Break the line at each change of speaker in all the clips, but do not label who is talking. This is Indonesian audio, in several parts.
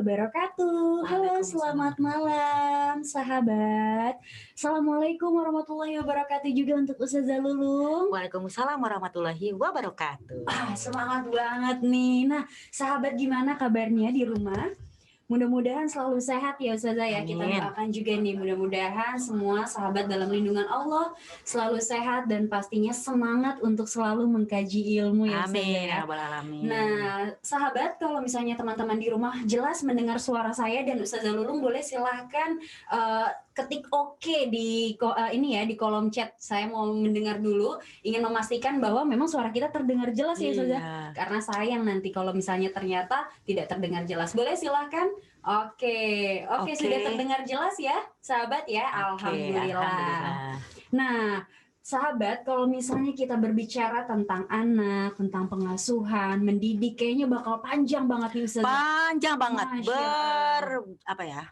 wabarakatuh. Halo, selamat
Waalaikumsalam.
malam, sahabat. Assalamualaikum warahmatullahi wabarakatuh juga untuk Ustazah Lulung.
Waalaikumsalam warahmatullahi wabarakatuh.
Semangat banget nih. Nah, sahabat gimana kabarnya di rumah? Mudah-mudahan selalu sehat ya Ustazah ya. Kita
Amin.
doakan juga nih mudah-mudahan semua sahabat dalam lindungan Allah selalu sehat dan pastinya semangat untuk selalu mengkaji ilmu ya Ustazah
Amin
ya.
ya rabbal alamin.
Nah, sahabat kalau misalnya teman-teman di rumah jelas mendengar suara saya dan Ustazah Lulung, boleh silahkan ketik oke di ini ya di kolom chat. Saya mau mendengar dulu, ingin memastikan bahwa memang suara kita terdengar jelas ya Ustazah.
Iya.
Karena sayang nanti kalau misalnya ternyata tidak terdengar jelas. Boleh silahkan. Oke, sudah terdengar jelas ya, sahabat ya. Alhamdulillah. Nah, sahabat, kalau misalnya kita berbicara tentang anak, tentang pengasuhan, mendidik, kayaknya bakal panjang banget nih Ustazah.
Panjang banget. Apa ya?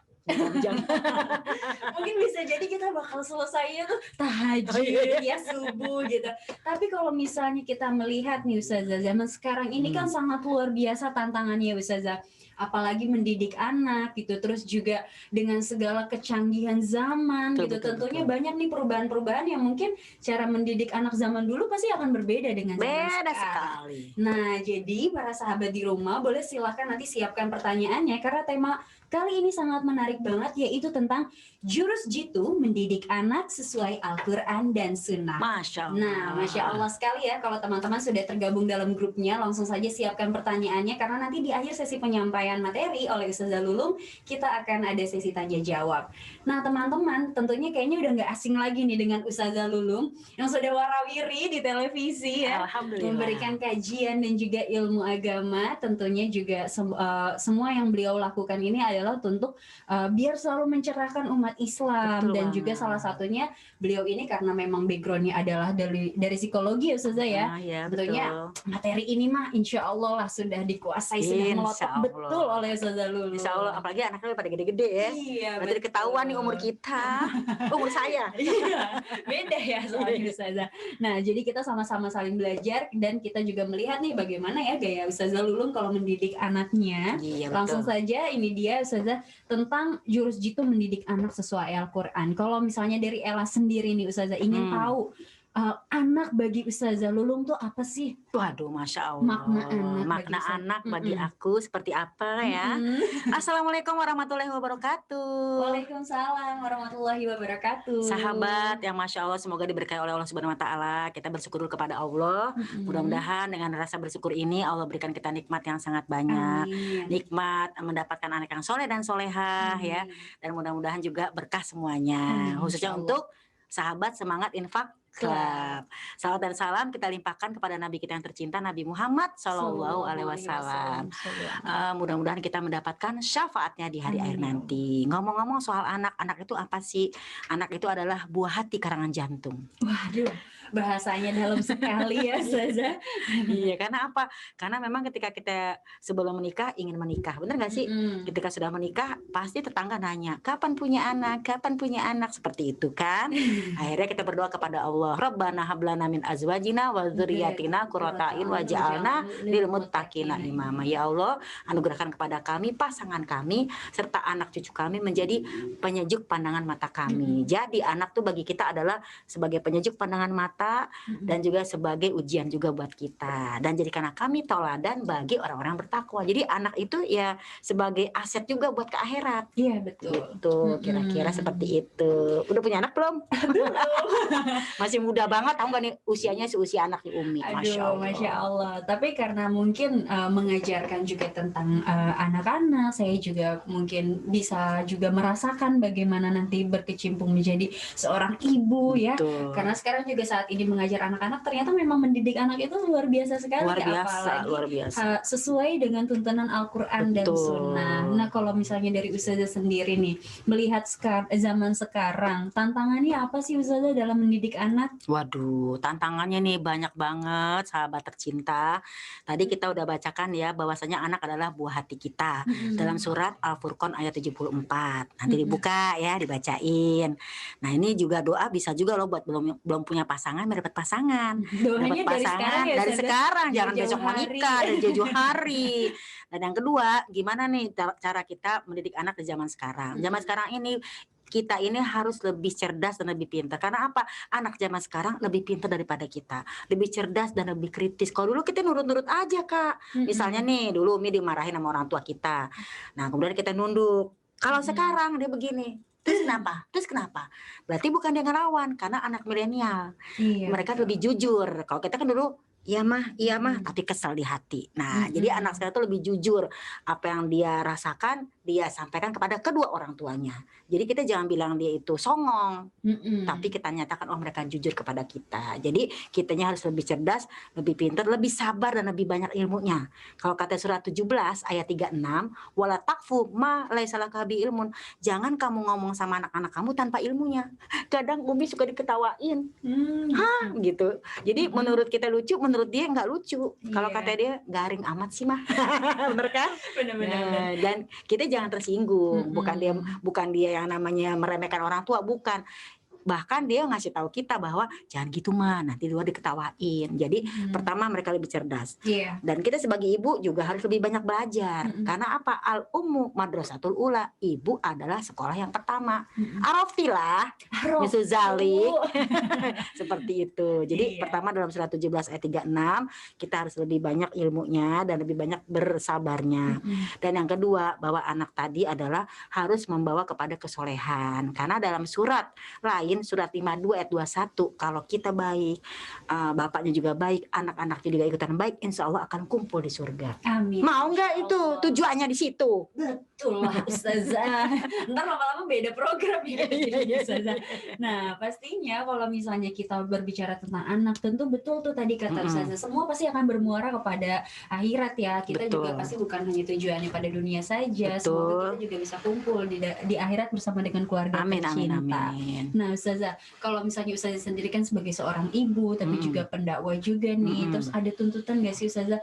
Mungkin bisa jadi kita bakal selesainya tuh tahajud ya subuh gitu. Tapi kalau misalnya kita melihat nih Ustazah, zaman sekarang ini kan sangat luar biasa tantangannya Ustazah. Apalagi mendidik anak gitu, terus juga dengan segala kecanggihan zaman gitu. Tentunya banyak nih perubahan-perubahan yang mungkin cara mendidik anak zaman dulu pasti akan berbeda dengan zaman sekarang.
Sekali.
Nah, jadi para sahabat di rumah boleh silahkan nanti siapkan pertanyaannya karena tema kali ini sangat menarik banget, yaitu tentang jurus jitu mendidik anak sesuai Al-Quran dan Sunnah.
Masya Allah.
Nah, Masya Allah sekali ya kalau teman-teman sudah tergabung dalam grupnya, langsung saja siapkan pertanyaannya karena nanti di akhir sesi penyampaian materi oleh Ustazah Lulung, kita akan ada sesi tanya jawab. Nah, teman-teman tentunya kayaknya udah nggak asing lagi nih dengan Ustazah Lulung yang sudah warawiri di televisi ya, memberikan kajian dan juga ilmu agama. Tentunya juga semua yang beliau lakukan ini adalah untuk biar selalu mencerahkan umat Islam. Betul dan banget. Juga salah satunya beliau ini karena memang backgroundnya adalah dari psikologi ya Ustazah ya. Tentunya materi ini mah insya Allah lah sudah dikuasai, sudah melotot betul oleh Ustazah Lulung.
Insya Allah, apalagi anaknya pada gede-gede ya. Iya, berarti ketahuan nih umur kita, umur saya.
Iya, beda ya soalnya Ustazah. Nah, jadi kita sama-sama saling belajar dan kita juga melihat nih bagaimana ya gaya Ustazah Lulung kalau mendidik anaknya. Iya, langsung saja ini dia Ustazah tentang jurus jitu mendidik anak sesuai Al-Quran. Kalau misalnya dari Ella sendiri nih Ustazah ingin tahu anak bagi Ustazah Lulung tuh apa sih?
Waduh, Masya Allah. Makna anak bagi aku seperti apa ya? Assalamualaikum warahmatullahi wabarakatuh.
Waalaikumsalam warahmatullahi wabarakatuh.
Sahabat yang Masya Allah, semoga diberkahi oleh Allah Subhanahu Wa Taala. Kita bersyukur dulu kepada Allah. Mudah-mudahan dengan rasa bersyukur ini Allah berikan kita nikmat yang sangat banyak. Nikmat mendapatkan anak yang soleh dan solehah ya. Dan mudah-mudahan juga berkah semuanya. Khususnya untuk sahabat semangat infak Club. Salam dan salam kita limpahkan kepada Nabi kita yang tercinta, Nabi Muhammad Sallallahu Alaihi Wasallam. Mudah-mudahan kita mendapatkan syafaatnya di hari akhir nanti. Ngomong-ngomong soal anak itu apa sih? Anak itu adalah buah hati karangan jantung.
Waduh, bahasanya dalam sekali ya Ustazah.
Iya, karena apa? Karena memang ketika kita sebelum menikah ingin menikah, bener gak sih? Ketika sudah menikah pasti tetangga nanya, kapan punya anak? Kapan punya anak? Seperti itu kan? Akhirnya kita berdoa kepada Allah, Rabbana hablana min azwajina wa dzurriyyatina qurrata a'yun waj'alna lil muttaqina imama. Ya Allah, anugerahkan kepada kami pasangan kami serta anak cucu kami menjadi penyejuk pandangan mata kami. Jadi anak tuh bagi kita adalah sebagai penyejuk pandangan mata dan juga sebagai ujian juga buat kita. Dan jadikanlah kami tauladan bagi orang-orang bertakwa. Jadi anak itu ya sebagai aset juga buat ke akhirat.
Iya, betul.
Gitu, kira-kira seperti itu. Udah punya anak belum?
Belum.
Masih muda banget, tahu nggak nih usianya seusia anak Umi.
Masya Allah. Tapi karena mungkin mengajarkan juga tentang anak-anak, saya juga mungkin bisa juga merasakan bagaimana nanti berkecimpung menjadi seorang ibu. Betul. Ya. Karena sekarang juga saat ini mengajar anak-anak ternyata memang mendidik anak itu luar biasa sekali.
Luar biasa.
Sesuai dengan tuntunan Al-Quran dan Sunnah. Nah, kalau misalnya dari Ustazah sendiri nih melihat zaman sekarang, tantangannya apa sih Ustazah dalam mendidik anak?
Waduh, tantangannya nih banyak banget sahabat tercinta. Tadi kita udah bacakan ya bahwasanya anak adalah buah hati kita. Dalam surat Al-Furqan ayat 74. Nanti dibuka ya, dibacain. Nah, ini juga doa bisa juga loh buat belum punya pasangan jangan dapat pasangan.
Doanya
Dapat
dari sekarang
pasangan
ya
dari
Ustazah,
sekarang, jangan
jauh-jauh
besok
hari.
menikah, dari jauh-jauh hari. Dan yang kedua, gimana nih cara kita mendidik anak di zaman sekarang? Zaman sekarang ini kita ini harus lebih cerdas dan lebih pintar. Karena apa? Anak zaman sekarang lebih pintar daripada kita, lebih cerdas dan lebih kritis. Kalau dulu kita nurut-nurut aja, Kak. Misalnya nih, dulu Umi dimarahin sama orang tua kita. Nah, kemudian kita nunduk. Kalau sekarang dia begini, terus kenapa? Terus kenapa? Berarti bukan dia ngelawan, karena anak milenial.
Iya,
Mereka
betul.
lebih jujur. Kalau kita kan dulu iya mah, tapi kesal di hati. Nah, jadi anak sekarang tuh lebih jujur. Apa yang dia rasakan, dia sampaikan kepada kedua orang tuanya. Jadi kita jangan bilang dia itu songong, tapi kita nyatakan oh mereka jujur kepada kita. Jadi kitanya harus lebih cerdas, lebih pintar, lebih sabar dan lebih banyak ilmunya. Kalau kata surat 17 ayat 36, wala takfu ma laisa laka bi ilmun. Jangan kamu ngomong sama anak-anak kamu tanpa ilmunya. Kadang Umi suka diketawain. Hah, gitu. Jadi menurut kita lucu, menurut dia nggak lucu. Kalau
Iya.
kata dia garing amat sih mah. Bener kan?
Benar-benar.
Nah, dan kita jangan tersinggung. Bukan dia yang namanya meremehkan orang tua, bukan. Bahkan dia ngasih tahu kita bahwa jangan gitu mah, nanti luar diketawain. Jadi pertama mereka lebih cerdas.
Iya.
Dan kita sebagai ibu juga harus lebih banyak belajar. Karena apa? Al ummu madrasatul ula. Ibu adalah sekolah yang pertama. Araftilah, Misu Zalik. Seperti itu. Jadi pertama dalam surat 17 ayat 36 kita harus lebih banyak ilmunya dan lebih banyak bersabarnya. Dan yang kedua, bahwa anak tadi adalah harus membawa kepada kesolehan. Karena dalam surat lain, surat 52 ayat 21, kalau kita baik, bapaknya juga baik, anak-anaknya juga ikutan baik, insya Allah akan kumpul di surga.
Amin.
Mau nggak itu tujuannya di situ?
Betul lah Ustazah. Ntar lama-lama beda program ya Ustazah. Nah pastinya kalau misalnya kita berbicara tentang anak, tentu betul tuh tadi kata Ustazah, semua pasti akan bermuara kepada akhirat ya. Kita juga pasti bukan hanya tujuannya pada dunia saja. Semoga kita juga bisa kumpul di akhirat bersama dengan keluarga tercinta. Nah Ustazah, kalau misalnya Ustazah sendiri kan sebagai seorang ibu, tapi juga pendakwah juga nih, terus ada tuntutan nggak sih Ustazah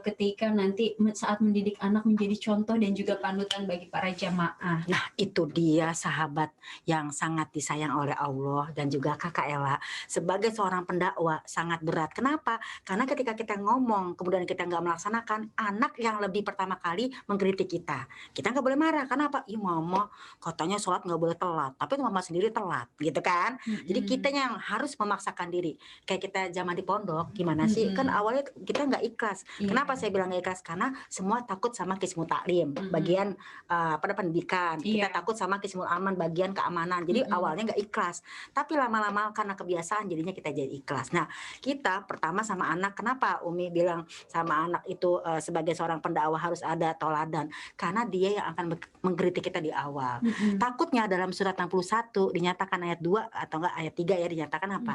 ketika nanti saat mendidik anak menjadi contoh dan juga panutan bagi para jamaah?
Nah itu dia sahabat yang sangat disayang oleh Allah dan juga Kakak Ella. Sebagai seorang pendakwah sangat berat. Kenapa? Karena ketika kita ngomong kemudian kita nggak melaksanakan, anak yang lebih pertama kali mengkritik kita. Kita nggak boleh marah. Kenapa? Ih mama katanya sholat nggak boleh telat, tapi mama sendiri telat gitu kan. Jadi kita yang harus memaksakan diri. Kayak kita zaman di pondok gimana sih? Kan awalnya kita nggak ikhlas. Kenapa saya bilang nggak ikhlas? Karena semua takut sama Qismul Taklim, bagian pada pendidikan. Kita takut sama Qismul Aman, bagian keamanan. Jadi awalnya nggak ikhlas. Tapi lama-lama karena kebiasaan jadinya kita jadi ikhlas. Nah kita pertama sama anak, kenapa Umi bilang sama anak itu sebagai seorang pendakwah harus ada toladan? Karena dia yang akan mengkritik kita di awal. Takutnya dalam surat 61 dinyatakan ayat 2 atau enggak ayat 3 ya, dinyatakan apa?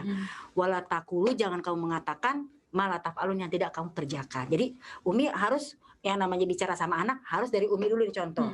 Wala takulu, jangan kamu mengatakan malah taf'alun yang tidak kamu kerjakan. Jadi Umi harus yang namanya bicara sama anak harus dari Umi dulu dicontoh.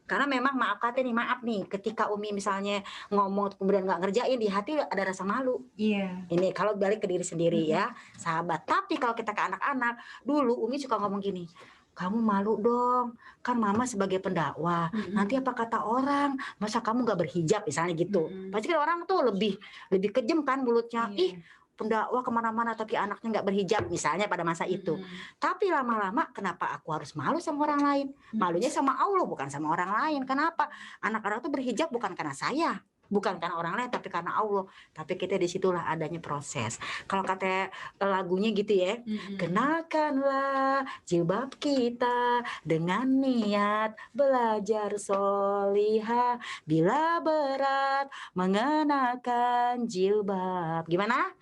Karena memang maaf nih, ketika Umi misalnya ngomong kemudian nggak ngerjain, di hati ada rasa malu. Ini kalau balik ke diri sendiri ya, sahabat. Tapi kalau kita ke anak-anak, dulu Umi suka ngomong gini, kamu malu dong, kan mama sebagai pendakwah, nanti apa kata orang, masa kamu nggak berhijab misalnya gitu. Pasti kan orang tuh lebih kejam kan mulutnya, ih pendakwah kemana-mana tapi anaknya nggak berhijab misalnya pada masa itu. Tapi lama-lama kenapa aku harus malu sama orang lain? Malunya sama Allah bukan sama orang lain. Kenapa? Anak-anak tuh berhijab bukan karena saya, bukan karena orang lain, tapi karena Allah. Tapi kita disitulah adanya proses. Kalau kata lagunya gitu ya, kenalkanlah jilbab kita dengan niat belajar solihah, bila berat mengenakan jilbab. Gimana?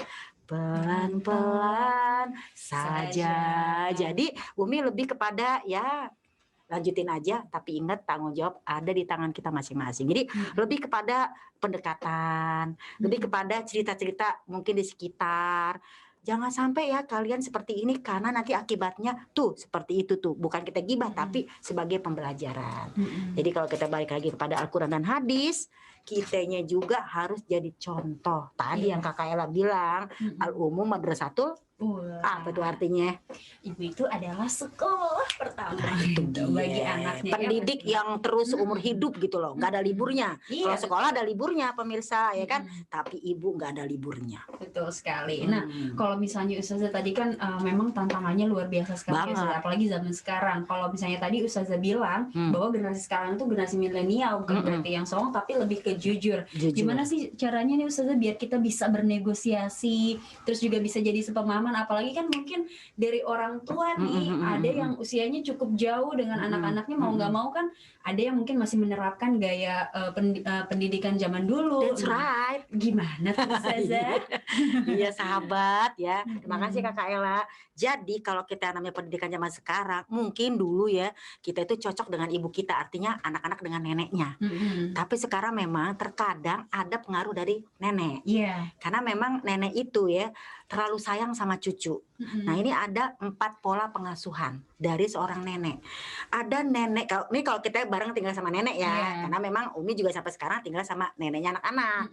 Pelan-pelan saja. Jadi Umi lebih kepada ya lanjutin aja, tapi ingat tanggung jawab ada di tangan kita masing-masing. Jadi lebih kepada pendekatan, lebih kepada cerita-cerita mungkin di sekitar. Jangan sampai ya kalian seperti ini karena nanti akibatnya tuh seperti itu tuh. Bukan kita gibah tapi sebagai pembelajaran. Jadi kalau kita balik lagi kepada Al-Quran dan hadis, kitanya juga harus jadi contoh. Tadi yang Kakak Ella bilang, al-umum madrasatul Apa tuh artinya?
Ibu itu adalah sekolah pertama.
Nah, itu
bagi
dia.
anaknya.
Pendidik yang terus seumur hidup gitu loh, nggak ada liburnya.
Iya,
Kalau sekolah ada liburnya pemirsa ya kan,
Mm-mm.
tapi ibu nggak ada liburnya.
Betul sekali. Nah, kalau misalnya Ustazah tadi kan memang tantangannya luar biasa sekali,
Banget.
apalagi zaman sekarang. Kalau misalnya tadi Ustazah bilang bahwa generasi sekarang itu generasi milenial, bukan berarti yang songong, tapi lebih ke jujur. Gimana sih caranya nih Ustazah biar kita bisa bernegosiasi, terus juga bisa jadi sepemahaman, apalagi kan mungkin dari orang tua nih, ada yang usianya cukup jauh dengan anak-anaknya, mau nggak mau kan ada yang mungkin masih menerapkan gaya pendidikan zaman dulu.
That's right.
Gimana tuh Ustazah?
Iya sahabat ya. Terima kasih Kakak Ella. Jadi kalau kita namanya pendidikan zaman sekarang, mungkin dulu ya kita itu cocok dengan ibu kita, artinya anak-anak dengan neneknya. Tapi sekarang memang terkadang ada pengaruh dari nenek. Karena memang nenek itu ya terlalu sayang sama cucu. Nah ini ada 4 pola pengasuhan dari seorang nenek. Ada nenek, kalau kita bareng tinggal sama nenek ya, karena memang Umi juga sampai sekarang tinggal sama neneknya anak-anak.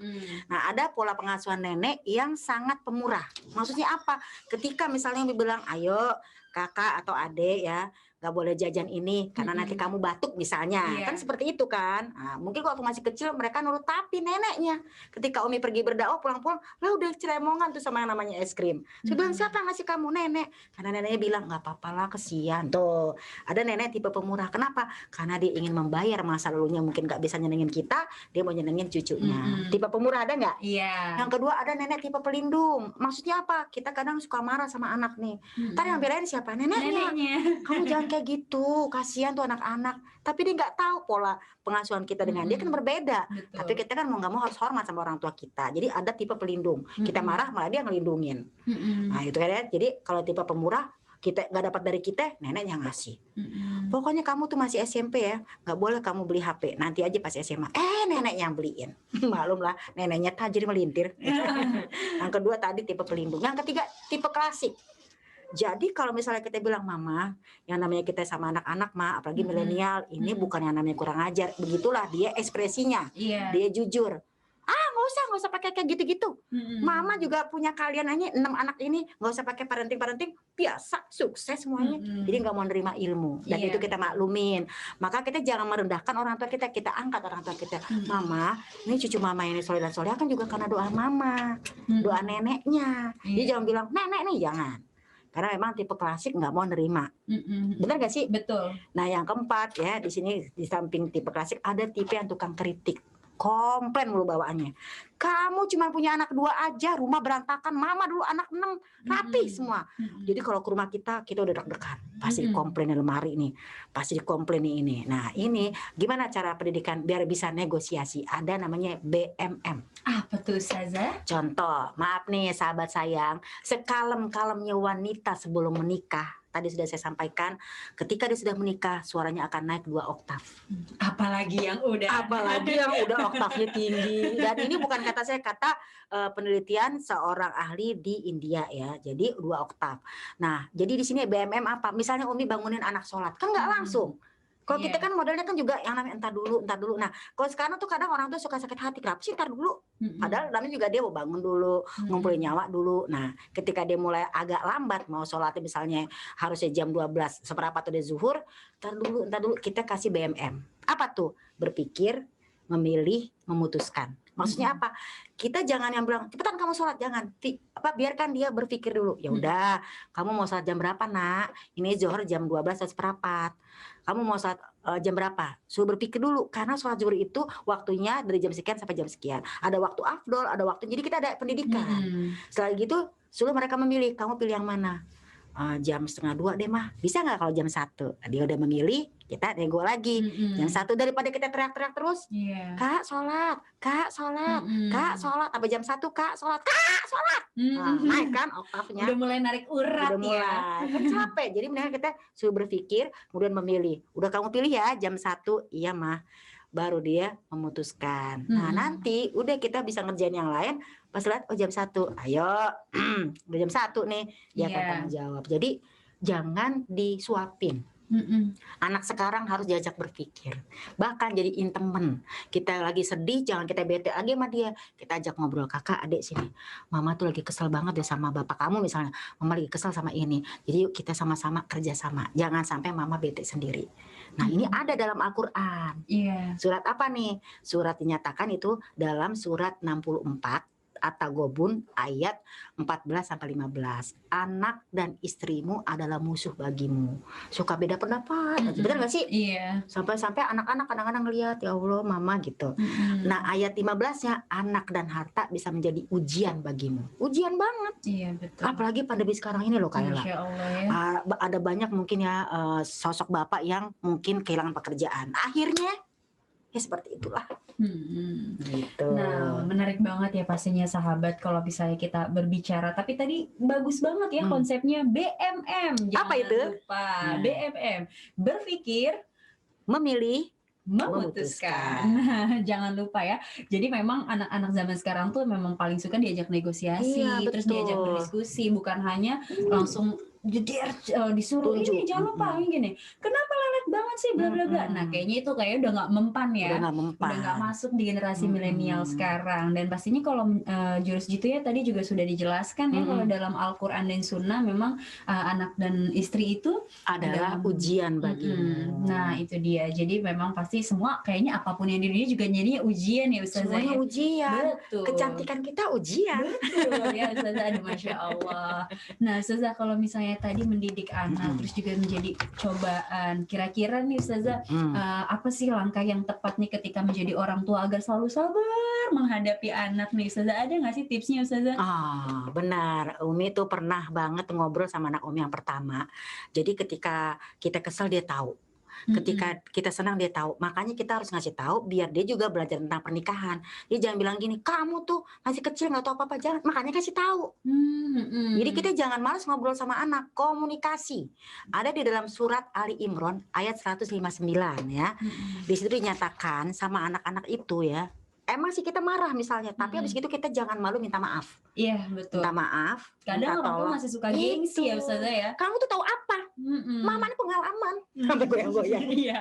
Nah ada pola pengasuhan nenek yang sangat pemurah. Maksudnya apa? Ketika misalnya Umi bilang, ayo kakak atau adik ya, gak boleh jajan ini karena nanti kamu batuk misalnya, kan seperti itu kan. Nah, mungkin waktu masih kecil mereka nurut, tapi neneknya ketika Umi pergi berdakwah pulang-pulang lah udah ceremongan tuh sama yang namanya es krim. Saya bilang, siapa yang ngasih kamu? Nenek. Karena neneknya bilang nggak apa-apa lah, kesian. Tuh ada nenek tipe pemurah. Kenapa? Karena dia ingin membayar masa lalunya, mungkin nggak bisa nyenengin kita, dia mau nyenengin cucunya. Tipe pemurah ada nggak? Yang kedua ada nenek tipe pelindung. Maksudnya apa? Kita kadang suka marah sama anak nih. Ntar yang belain siapa? Neneknya. Kamu jangan kayak gitu, kasihan tuh anak-anak. Tapi dia nggak tahu pola pengasuhan kita dengan dia kan berbeda.
Betul.
Tapi kita kan mau nggak mau harus hormat sama orang tua kita. Jadi ada tipe pelindung. Kita marah malah dia ngelindungin. Nah itu kan ya. Jadi kalau tipe pemurah, kita nggak dapat dari kita, nenek yang ngasih. Pokoknya kamu tuh masih SMP ya, nggak boleh kamu beli HP. Nanti aja pas SMA, nenek yang beliin. Malum lah, neneknya tajir melintir. Yang kedua tadi tipe pelindung. Yang ketiga tipe klasik. Jadi kalau misalnya kita bilang mama, yang namanya kita sama anak-anak mah, apalagi milenial, ini bukan yang namanya kurang ajar. Begitulah dia ekspresinya, dia jujur. Nggak usah pakai kayak gitu-gitu. Mama juga punya kalian aja 6 anak ini, nggak usah pakai parenting biasa, sukses semuanya. Jadi nggak mau nerima ilmu, dan itu kita maklumin. Maka kita jangan merendahkan orang tua kita, kita angkat orang tua kita. Mama, ini cucu mama ini soleh dan soleh kan juga karena doa mama, doa neneknya. Dia jangan bilang nenek nih, jangan. Karena memang tipe klasik nggak mau nerima. Benar gak sih?
Betul.
Nah yang keempat ya, di sini di samping tipe klasik ada tipe yang tukang kritik. Komplain mulu bawaannya. Kamu cuma punya anak 2 aja, rumah berantakan. Mama dulu anak 6, rapi semua. Jadi kalau ke rumah kita udah deg-degan. Pasti komplain lemari nih, pasti komplain ini. Nah ini gimana cara pendidikan biar bisa negosiasi? Ada namanya BMM.
Apa tuh Ustazah?
Contoh, maaf nih sahabat sayang, sekalem-kalemnya wanita sebelum menikah. Tadi sudah saya sampaikan, ketika dia sudah menikah, suaranya akan naik 2 oktav.
Apalagi yang udah
oktavnya tinggi. Dan ini bukan kata saya, kata penelitian seorang ahli di India ya. Jadi 2 oktav. Nah, jadi di sini BMM apa? Misalnya Umi bangunin anak sholat, kan nggak langsung. Kalau kita kan modelnya kan juga yang namanya entar dulu. Nah, kalau sekarang tuh kadang orang tuh suka sakit hati, kenapa sih entar dulu? Padahal namanya juga dia mau bangun dulu, ngumpulin nyawa dulu. Nah, ketika dia mulai agak lambat mau sholatnya, misalnya harusnya jam 12, seperempat udah zuhur, entar dulu kita kasih BMM. Apa tuh? Berpikir, memilih, memutuskan. Maksudnya apa? Kita jangan yang bilang cepetan kamu sholat, jangan. Biarkan dia berpikir dulu. Ya udah, kamu mau sholat jam berapa nak? Ini zuhur jam 12 atau seperempat. Kamu mau sholat jam berapa? Suruh berpikir dulu, karena sholat zuhur itu waktunya dari jam sekian sampai jam sekian. Ada waktu afdol, ada waktu. Jadi kita ada pendidikan. Setelah gitu, suruh mereka memilih. Kamu pilih yang mana? Jam 1:30 deh mah. Bisa nggak kalau jam 1? Dia udah memilih, kita nego lagi. Jam 1 daripada kita teriak-teriak terus. Kak sholat, Kak sholat, Kak sholat. Sampai jam 1 Kak sholat, Kak sholat. Naik kan oktavnya.
Udah mulai narik urat.
Udah mulai. Kan capek. Jadi mendingan kita suruh berpikir, kemudian memilih. Udah kamu pilih ya jam 1, iya mah. Baru dia memutuskan. Nah nanti udah kita bisa ngerjain yang lain. Pas lihat jam 1, ayo udah jam 1 nih, dia akan tanggung jawab. Jadi jangan disuapin. Anak sekarang harus diajak berpikir, bahkan jadiin temen. Kita lagi sedih, jangan kita bete lagi sama dia. Kita ajak ngobrol, kakak, adik sini. Mama tuh lagi kesel banget deh sama bapak kamu misalnya. Mama lagi kesel sama ini. Jadi yuk kita sama-sama kerja sama. Jangan sampai mama bete sendiri. Nah ini ada dalam Al-Quran.
Iya.
Surat apa nih? Surat dinyatakan itu dalam surat 64. At-Taghabun ayat 14-15. Anak dan istrimu adalah musuh bagimu. Suka beda pendapat. Benar gak sih?
Iya.
Sampai-sampai anak-anak kadang-kadang lihat, ya Allah mama gitu. Nah ayat 15-nya, anak dan harta bisa menjadi ujian bagimu. Ujian banget.
Iya betul.
Apalagi pandemi sekarang ini loh Kayla.
Masya Allah ya.
Ada banyak mungkin ya sosok bapak yang mungkin kehilangan pekerjaan. Akhirnya ya seperti itulah. Gitu.
Nah, menarik banget ya pastinya sahabat kalau misalnya kita berbicara. Tapi tadi bagus banget ya konsepnya BMM. Jangan
Apa itu?
lupa BMM. Berpikir,
memilih,
memutuskan. Jangan lupa ya. Jadi memang anak-anak zaman sekarang tuh memang paling suka diajak negosiasi,
Iya,
terus diajak berdiskusi, bukan hanya langsung disuruh ini jangan lupa gini. Kenapa lelet banget sih bla bla bla. Nah, kayaknya itu kayak udah nggak mempan ya. Udah nggak masuk di generasi milenial sekarang. Dan pastinya kalau jurus gitu ya tadi juga sudah dijelaskan ya kalau dalam Al-Qur'an dan Sunnah memang anak dan istri itu
adalah ujian bagimu.
Nah, itu dia. Jadi memang pasti semua kayaknya apapun yang di dunia juga jadinya ujian ya Ustazah.
Semuanya ujian.
Betul.
Kecantikan kita ujian.
Betul ya Ustazah. Aduh, Masya Allah. Nah Ustazah, kalau misalnya tadi mendidik anak terus juga menjadi cobaan, kira-kira nih Ustazah apa sih langkah yang tepat nih ketika menjadi orang tua agar selalu sabar menghadapi anak nih Ustazah? Ada nggak sih tipsnya Ustazah?
Benar, Umi tuh pernah banget ngobrol sama anak Umi yang pertama. Jadi ketika kita kesel dia tahu, ketika kita senang dia tahu. Makanya kita harus ngasih tahu biar dia juga belajar tentang pernikahan. Dia jangan bilang gini, kamu tuh masih kecil nggak tahu apa-apa, jangan. Makanya kasih tahu. Jadi kita jangan malas ngobrol sama anak. Komunikasi ada di dalam surat Ali Imran ayat 159 ya. Di situ dinyatakan sama anak-anak itu ya, emang sih kita marah misalnya, tapi habis itu kita jangan malu minta maaf.
Iya betul.
Minta maaf.
Kadang orang tua masih suka gengsi ya Ustazah ya.
Kamu tuh tahu apa? Mama ini pengalaman. Sampai goyang-goyang.
Iya.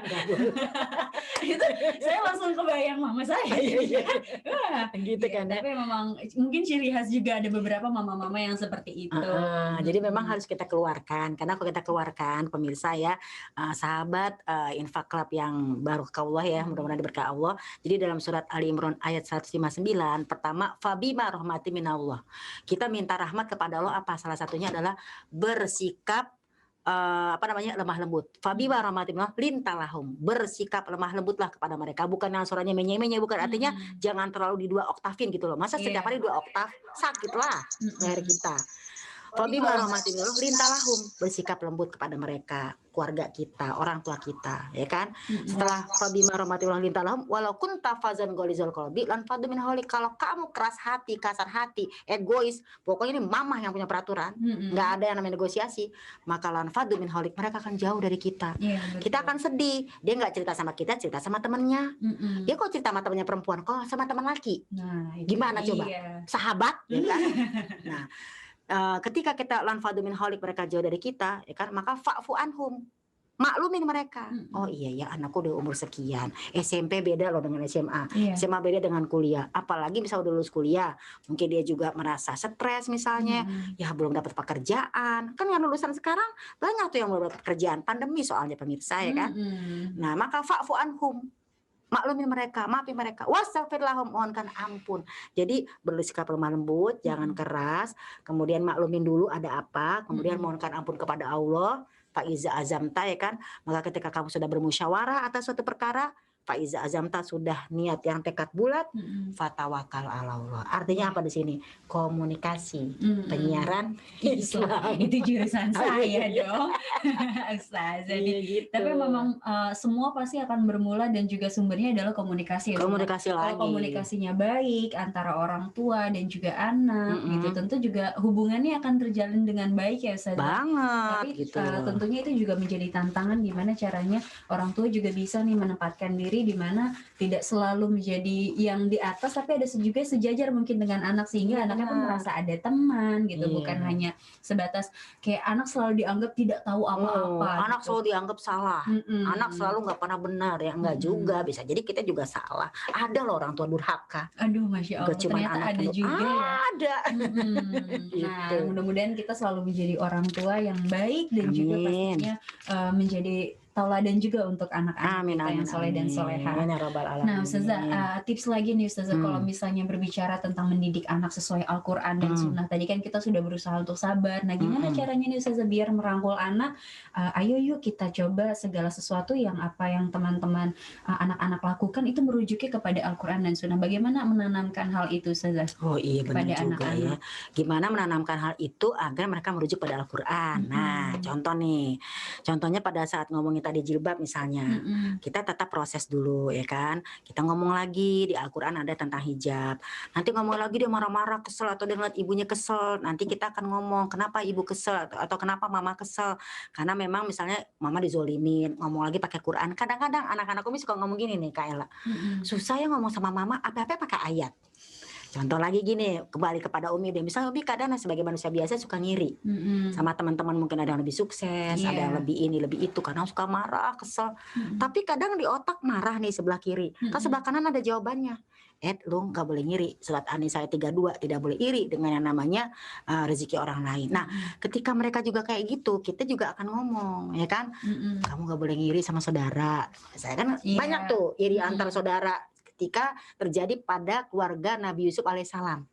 Itu saya langsung kebayang mama saya.
Gitu kan ya.
Tapi memang mungkin ciri khas juga ada beberapa mama-mama yang seperti itu.
Jadi memang harus kita keluarkan. Karena kalau kita keluarkan, pemirsa ya, sahabat Infak Club yang baru ke Allah ya, mudah-mudahan diberkahi Allah. Jadi dalam surat Ali Imran ayat 159, pertama, fabima rahmati minallah. Kita minta rahmat kepada Allah apa? Salah satunya adalah bersikap lemah lembut. Fabima rahmati minallah lintalahum. Bersikap lemah lembutlah kepada mereka. Bukan yang suaranya menye-menye, bukan, artinya jangan terlalu di 2 oktavin gitu loh. Masa setiap hari 2 oktav, sakit lah leher kita. Fabima rahmati minallah lintalahum. Bersikap lembut kepada mereka, keluarga kita, orang tua kita, ya kan? Setelah fabima rahmati minallah lintalahum walau kunta fazan gholizal qalbi lan fadu min hawlik. Kalau kamu keras hati, kasar hati, egois, pokoknya ini mamah yang punya peraturan, nggak ada yang namanya negosiasi, maka lan fadu min hawlik, mereka akan jauh dari kita. Kita akan sedih. Dia nggak cerita sama kita, cerita sama temennya. Dia kok cerita sama temennya perempuan, kok sama teman laki. Gimana coba? Sahabat, ya kan? Nah, ketika kita lanfadu min halik, mereka jauh dari kita, ya kan, maka fa'fu anhum, maklumin mereka. Oh iya ya, anakku udah umur sekian, SMP beda loh dengan SMA, SMA beda dengan kuliah. Apalagi bisa udah lulus kuliah, mungkin dia juga merasa stres misalnya, ya belum dapat pekerjaan. Kan yang lulusan sekarang banyak tuh yang belum dapat pekerjaan, pandemi soalnya pemirsa, ya kan. Nah maka fa'fu anhum, maklumin mereka, maafin mereka, wastaghfir lahum, mohonkan ampun. Jadi bersikap lemah lembut, jangan keras, kemudian maklumin dulu ada apa, kemudian mohonkan ampun kepada Allah. Faiza azamta, ya kan, maka ketika kamu sudah bermusyawarah atas suatu perkara, faiza azamta, sudah niat yang tekad bulat, fatawakal ala Allah. Artinya apa di sini? Komunikasi, penyiaran Islam.
Itu jurusan saya dong. Ustazah.
Gitu.
Tapi memang semua pasti akan bermula dan juga sumbernya adalah komunikasi.
Komunikasi lagi.
Kalau komunikasinya baik antara orang tua dan juga anak, gitu, tentu juga hubungannya akan terjalin dengan baik ya Ustazah.
Banget.
Tapi
gitu.
Tentunya itu juga menjadi tantangan gimana caranya orang tua juga bisa nih menempatkan diri sendiri di mana tidak selalu menjadi yang di atas, tapi ada juga sejajar mungkin dengan anak, sehingga anaknya pun merasa ada teman gitu, bukan hanya sebatas kayak anak selalu dianggap tidak tahu apa-apa
anak
gitu.
selalu dianggap salah, anak selalu nggak pernah benar ya, nggak juga, bisa jadi kita juga salah. Ada loh orang tua durhaka.
Aduh, Masya Allah,
Gak cuma
ternyata
anak
ada juga ya.
ada.
Nah,
Gitu.
mudah-mudahan kita selalu menjadi orang tua yang baik dan juga
Amin.
pastinya menjadi tauladan juga untuk anak-anak
Amin,
kita yang
amin,
soleh dan
amin.
soleha.
Ya Rabbal
Nah,
Alamin.
Ustazah, tips lagi nih Ustazah, kalau misalnya berbicara tentang mendidik anak sesuai Al-Quran dan Sunnah. Tadi kan kita sudah berusaha untuk sabar. Nah, gimana caranya nih Ustazah biar merangkul anak? Ayo yuk kita coba segala sesuatu yang apa yang teman-teman anak-anak lakukan itu merujuknya kepada Al-Quran dan Sunnah. Bagaimana menanamkan hal itu Ustazah
Oh iya, benar
kepada
juga ya.
anak-anak?
Gimana menanamkan hal itu agar mereka merujuk pada Al-Quran. Nah, contoh nih. Contohnya pada saat ngomongin tadi jilbab misalnya. Kita tetap proses dulu ya kan. Kita ngomong lagi di Al-Quran ada tentang hijab. Nanti ngomong lagi dia marah-marah, kesel, atau dia ngeliat ibunya kesel. Nanti kita akan ngomong kenapa ibu kesel atau kenapa mama kesel. Karena memang misalnya mama dizolimin. Ngomong lagi pakai Quran. Kadang-kadang anak-anak Umi suka ngomong gini nih Kak Ella. Susah ya ngomong sama mama, apa-apa pakai ayat. Contoh lagi gini, kembali kepada Umi deh. Misalnya Umi kadang sebagai manusia biasa suka ngiri sama teman-teman, mungkin ada yang lebih sukses, ada yang lebih ini, lebih itu, kadang suka marah, kesel. Tapi kadang di otak marah nih sebelah kiri, kan sebelah kanan ada jawabannya. Lu gak boleh ngiri. Surat An-Nisa ayat 32, tidak boleh iri dengan yang namanya rezeki orang lain. Nah, ketika mereka juga kayak gitu, kita juga akan ngomong, ya kan? Kamu gak boleh ngiri sama saudara. Saya kan banyak tuh iri antar saudara ketika terjadi pada keluarga Nabi Yusuf alaihissalam.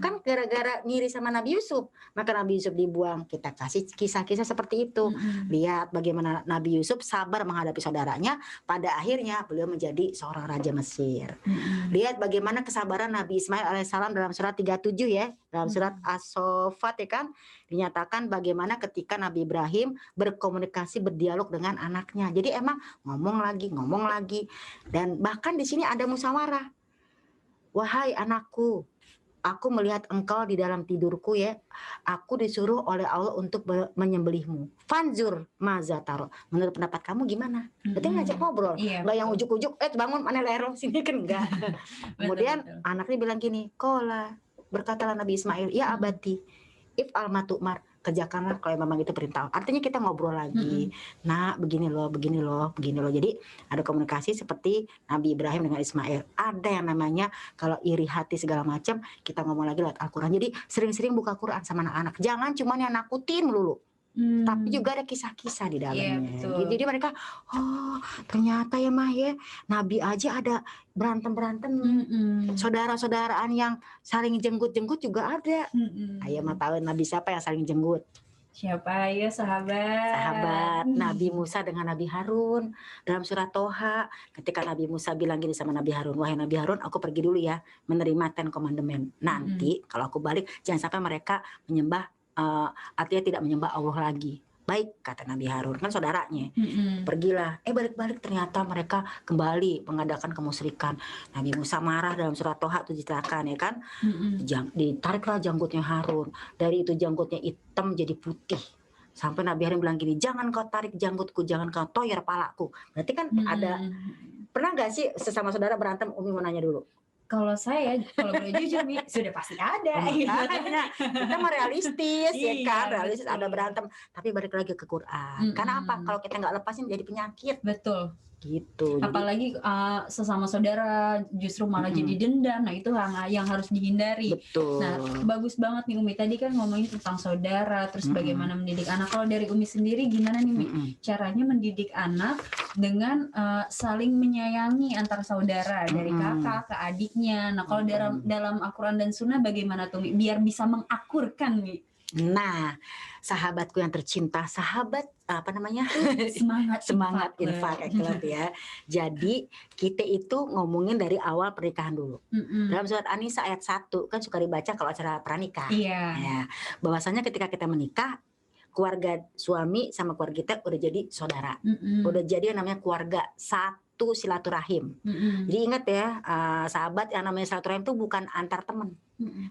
Kan gara-gara ngiri sama Nabi Yusuf, maka Nabi Yusuf dibuang. Kita kasih kisah-kisah seperti itu. Lihat bagaimana Nabi Yusuf sabar menghadapi saudaranya, pada akhirnya beliau menjadi seorang raja Mesir. Lihat bagaimana kesabaran Nabi Ismail alaihissalam dalam surat 37 ya, dalam surat As-Saffat ya kan, dinyatakan bagaimana ketika Nabi Ibrahim berkomunikasi, berdialog dengan anaknya. Jadi emang ngomong lagi, dan bahkan di sini ada musyawarah. Wahai anakku, aku melihat engkau di dalam tidurku ya. Aku disuruh oleh Allah untuk menyembelihmu. Fanzur mazataro. Menurut pendapat kamu gimana? Berarti ngajak ngobrol. Enggak yang ujuk-ujuk, bangun mana lero sini kan enggak. Kemudian anaknya bilang gini, kola. Berkatalah Nabi Ismail, ya abati, if al-matu'mar, kerjakanlah kalau memang itu perintah. Artinya kita ngobrol lagi. Nah, begini loh. Jadi ada komunikasi seperti Nabi Ibrahim dengan Ismail. Ada yang namanya kalau iri hati segala macam, kita ngomong lagi lewat Al-Quran. Jadi sering-sering buka Quran sama anak-anak. Jangan cuma yang nakutin melulu. Tapi juga ada kisah-kisah di dalamnya. Jadi mereka, oh ternyata ya mah ya, Nabi aja ada berantem-berantem. Saudara-saudaraan yang saling jenggut-jenggut juga ada. Ayo mah tahu Nabi siapa yang saling jenggut?
Siapa ya sahabat
Nabi Musa dengan Nabi Harun dalam surat Toha. Ketika Nabi Musa bilang gini sama Nabi Harun, wahai Nabi Harun, aku pergi dulu ya menerima 10 commandment. Nanti kalau aku balik jangan sampai mereka menyembah, artinya tidak menyembah Allah lagi. Baik, kata Nabi Harun, kan saudaranya. Pergilah, balik-balik ternyata mereka kembali mengadakan kemusyrikan. Nabi Musa marah dalam surat Toha itu diceritakan ya kan. Ditariklah janggutnya Harun. Dari itu janggutnya hitam jadi putih. Sampai Nabi Harun bilang gini, jangan kau tarik janggutku, jangan kau toyer palaku. Berarti kan ada, pernah gak sih sesama saudara berantem? Umi mau nanya dulu.
Kalau saya, kalau boleh jujur Mi, sudah pasti ada.
Kita mah realistis ya kan, realistis ada berantem. Tapi balik lagi ke Quran. Karena apa? Kalau kita nggak lepasin jadi penyakit.
Betul.
Gitu.
Apalagi sesama saudara justru malah jadi dendam. Nah itu yang harus dihindari.
Betul.
Nah bagus banget nih Umi, tadi kan ngomongin tentang saudara, terus bagaimana mendidik anak. Kalau dari Umi sendiri gimana nih Umi caranya mendidik anak dengan saling menyayangi antar saudara, dari kakak ke adiknya. Nah kalau dalam Al-Quran dan Sunnah bagaimana tuh Umi biar bisa mengakurkan Umi?
Nah, sahabatku yang tercinta, sahabat apa namanya?
Semangat
infak club ya. Jadi kita itu ngomongin dari awal pernikahan dulu. Dalam surat An-Nisa ayat 1 kan suka dibaca kalau acara pranikah. Ya, bahwasanya ketika kita menikah, keluarga suami sama keluarga kita udah jadi saudara. Udah jadi yang namanya keluarga satu silaturahim. Jadi ingat ya, sahabat, yang namanya silaturahim itu bukan antar teman.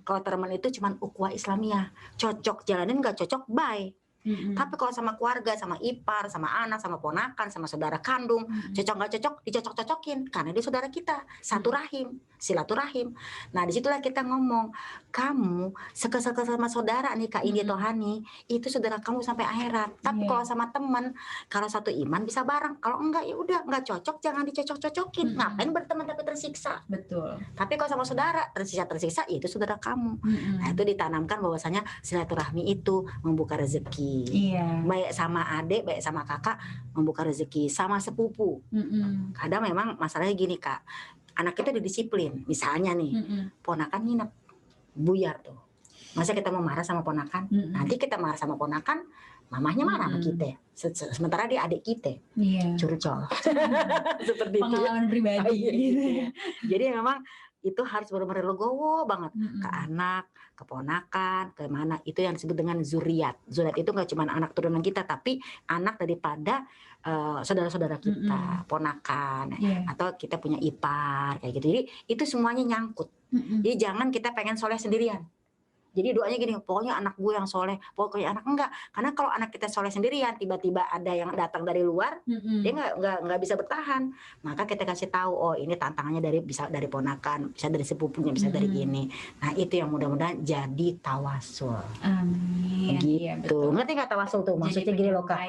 Kalau teman itu cuma ukhuwah Islamiyah. Cocok jalanin, nggak cocok bye. Tapi kalau sama keluarga, sama ipar, sama anak, sama ponakan, sama saudara kandung, cocok nggak cocok, dicocok-cocokin karena dia saudara kita, satu rahim, silaturahim. Nah disitulah kita ngomong, kamu sekel-sekel sama saudara nih Kak Indi atau Hani, itu saudara kamu sampai akhirat. Tapi kalau sama teman, kalau satu iman bisa bareng, kalau enggak ya udah nggak cocok, jangan dicocok-cocokin. Ngapain berteman tapi tersiksa?
Betul.
Tapi kalau sama saudara tersiksa itu saudara kamu. Nah itu ditanamkan bahwasanya silaturahmi itu membuka rezeki. Baik sama adik, baik sama kakak membuka rezeki, sama sepupu. Kadang memang masalahnya gini Kak, anak kita didisiplin, misalnya nih ponakan nginep, buyar tuh. Masa kita mau marah sama ponakan? Nanti kita marah sama ponakan, mamahnya marah sama kita. Sementara dia adik kita, curcol. Seperti
pengalaman
itu.
pribadi.
Gitu ya. Jadi memang itu harus benar-benar legowo banget ke anak, ke ponakan, ke mana, itu yang disebut dengan zuriat. Zuriat itu nggak cuma anak turunan kita, tapi anak daripada saudara-saudara kita, ponakan, atau kita punya ipar kayak gitu. Jadi itu semuanya nyangkut. Jadi jangan kita pengen soleh sendirian. Jadi doanya gini, pokoknya anak gue yang soleh, pokoknya anak enggak. Karena kalau anak kita soleh sendirian, tiba-tiba ada yang datang dari luar, dia nggak bisa bertahan. Maka kita kasih tahu, oh ini tantangannya bisa dari ponakan, bisa dari sepupunya, bisa dari ini. Nah itu yang mudah-mudahan jadi tawasul.
Amin.
Gitu.
Iya, betul.
Ngerti nggak tawasul tuh? Maksudnya gini loh Kak.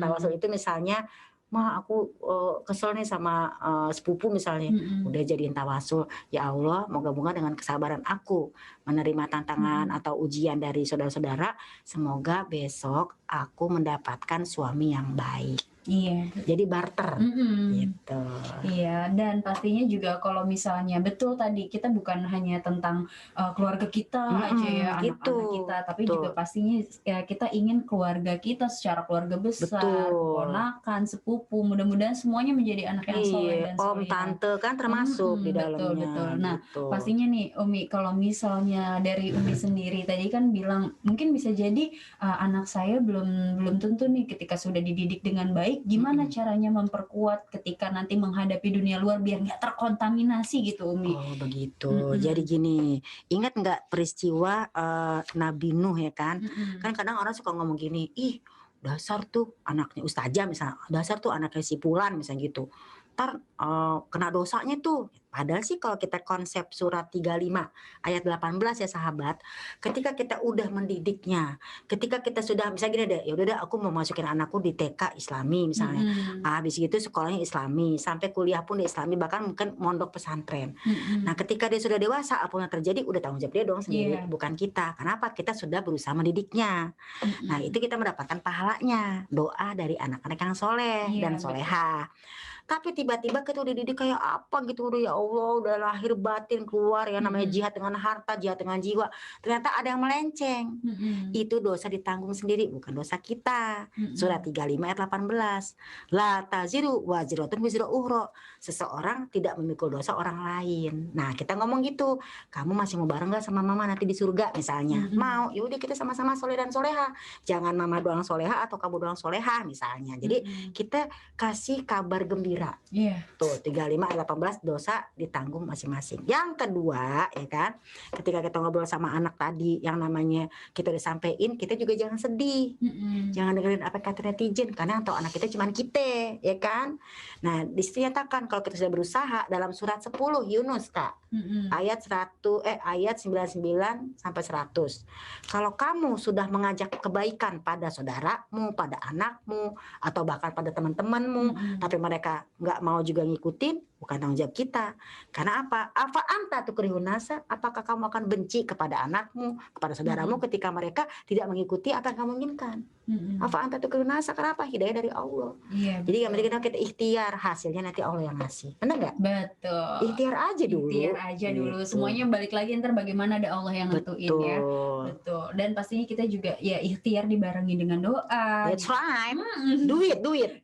Tawasul itu misalnya, mah aku kesel nih sama sepupu misalnya, udah jadiin tawasul, ya Allah moga-moga dengan kesabaran aku menerima tantangan atau ujian dari saudara-saudara, semoga besok aku mendapatkan suami yang baik.
Iya.
Jadi barter gitu.
Iya, dan pastinya juga kalau misalnya betul tadi kita bukan hanya tentang keluarga kita aja ya, anak-anak kita, tapi juga pastinya ya, kita ingin keluarga kita secara keluarga besar, keponakan, sepupu, mudah-mudahan semuanya menjadi anak yang soleh dan
om, tante kan termasuk di dalamnya.
Betul. Nah, pastinya nih Umi, kalau misalnya dari Umi sendiri tadi kan bilang mungkin bisa jadi anak saya belum tentu nih ketika sudah dididik dengan baik, gimana caranya memperkuat ketika nanti menghadapi dunia luar biar nggak terkontaminasi gitu Umi.
Oh begitu. Jadi gini, ingat nggak peristiwa Nabi Nuh ya kan? Kan kadang orang suka ngomong gini, ih dasar tuh anaknya ustazah misalnya, dasar tuh anaknya si Fulan misalnya gitu. Ntar kena dosanya tuh. Padahal sih kalau kita konsep surat 35 ayat 18 ya sahabat, ketika kita udah mendidiknya, ketika kita sudah misalnya gini deh, ya udah aku mau masukin anakku di TK Islami misalnya, habis gitu sekolahnya Islami, sampai kuliah pun di Islami, bahkan mungkin mondok pesantren. Nah ketika dia sudah dewasa, apa yang terjadi udah tanggung jawab dia dong sendiri, bukan kita. Kenapa? Kita sudah berusaha mendidiknya. Nah itu kita mendapatkan pahalanya, doa dari anak-anak yang soleh dan soleha. Tapi tiba-tiba kita udah dididik kayak apa gitu, udah ya Allah udah lahir batin keluar ya namanya jihad dengan harta, jihad dengan jiwa, ternyata ada yang melenceng. Itu dosa ditanggung sendiri, bukan dosa kita. Surat 35 ayat 18, la taziru waziratun wizra ukhra, seseorang tidak memikul dosa orang lain. Nah kita ngomong gitu, kamu masih mau bareng gak sama mama nanti di surga misalnya? Mau, yaudah kita sama-sama soleh dan soleha, jangan mama doang soleha atau kamu doang soleha misalnya. Jadi kita kasih kabar gembira. Tuh 35 ayat 18, dosa ditanggung masing-masing. Yang kedua ya kan, ketika kita ngobrol sama anak tadi yang namanya kita udah sampein, kita juga jangan sedih, jangan dengerin apa kata netizen, karena yang tahu anak kita cuma kita ya kan. Nah disitu nyatakan kalau kita sudah berusaha dalam surat 10 Yunus Kak, ayat 99 sampai 100, kalau kamu sudah mengajak kebaikan pada saudaramu, pada anakmu, atau bahkan pada teman-temanmu, tapi mereka nggak mau juga ngikutin, bukan tanggung jawab kita. Karena apa? Apa anta tukrihun nasa? Apakah kamu akan benci kepada anakmu, kepada saudaramu ketika mereka tidak mengikuti apa yang kamu inginkan? Apa anta tukrihun nasa? Kenapa? Hidayah dari Allah. Jadi yang penting kita ikhtiar, hasilnya nanti Allah yang ngasih. Benar nggak?
Betul.
Ikhtiar aja dulu.
Ikhtiar aja dulu. Semuanya balik lagi ntar bagaimana ada Allah yang nentuin ya. Betul. Dan pastinya kita juga ya ikhtiar dibarengi dengan doa.
That's right. Duit.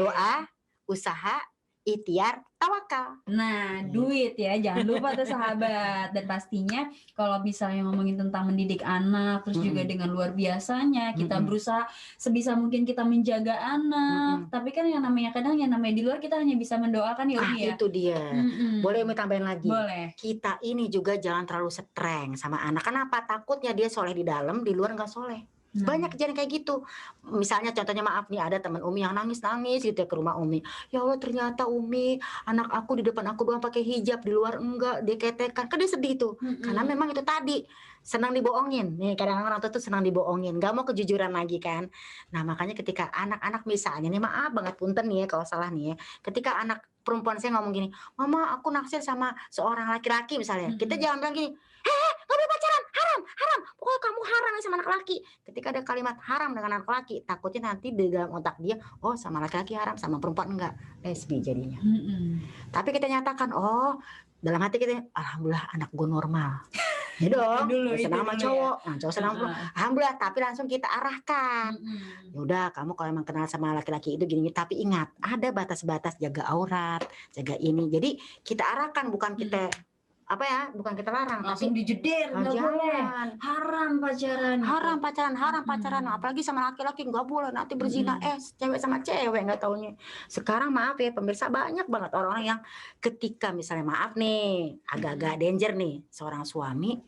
Doa, usaha, ikhtiar, tawakal.
Nah, duit ya, jangan lupa tuh sahabat. Dan pastinya kalau misalnya ngomongin tentang mendidik anak, terus juga dengan luar biasanya kita berusaha sebisa mungkin kita menjaga anak. Tapi kan yang namanya kadang yang namanya di luar kita hanya bisa mendoakan ya Umi ya.
Itu dia. Boleh Umi tambahin lagi?
Boleh.
Kita ini juga jangan terlalu streng sama anak. Kenapa? Takutnya dia soleh di dalam, di luar nggak soleh. Banyak kejadian kayak gitu. Misalnya contohnya maaf nih, ada teman Umi yang nangis-nangis gitu ya ke rumah Umi. Ya Allah ternyata Umi, anak aku di depan aku doang pakai hijab, di luar enggak, dia ketekan. Kan dia sedih tuh. Karena memang itu tadi senang dibohongin. Nih kadang-kadang orang tua tuh senang dibohongin, nggak mau kejujuran lagi kan. Nah makanya ketika anak-anak misalnya nih, maaf banget punten nih ya kalau salah nih ya. Ketika anak perempuan saya ngomong gini, Mama aku naksir sama seorang laki-laki misalnya. Kita jangan bilang gini, nggak boleh pacaran, haram, haram. Pokoknya kamu haram ya sama anak laki. Ketika ada kalimat haram dengan anak laki, takutnya nanti di dalam otak dia, oh sama laki-laki haram, sama perempuan enggak, lesbi jadinya. Tapi kita nyatakan, oh dalam hati kita, alhamdulillah anak gue normal. Ya dong, senang sama cowok, cowok senang sama alhamdulillah. Tapi langsung kita arahkan. Ya udah, kamu kalau emang kenal sama laki-laki itu gini, tapi ingat ada batas-batas, jaga aurat, jaga ini. Jadi kita arahkan, bukan kita bukan kita larang,
langsung
tapi
dijeder, nggak boleh, haram pacaran,
haram pacaran, apalagi sama laki-laki nggak boleh, nanti berzina, cewek sama cewek nggak taunya. Sekarang maaf ya pemirsa, banyak banget orang-orang yang ketika misalnya maaf nih, agak-agak danger nih, seorang suami,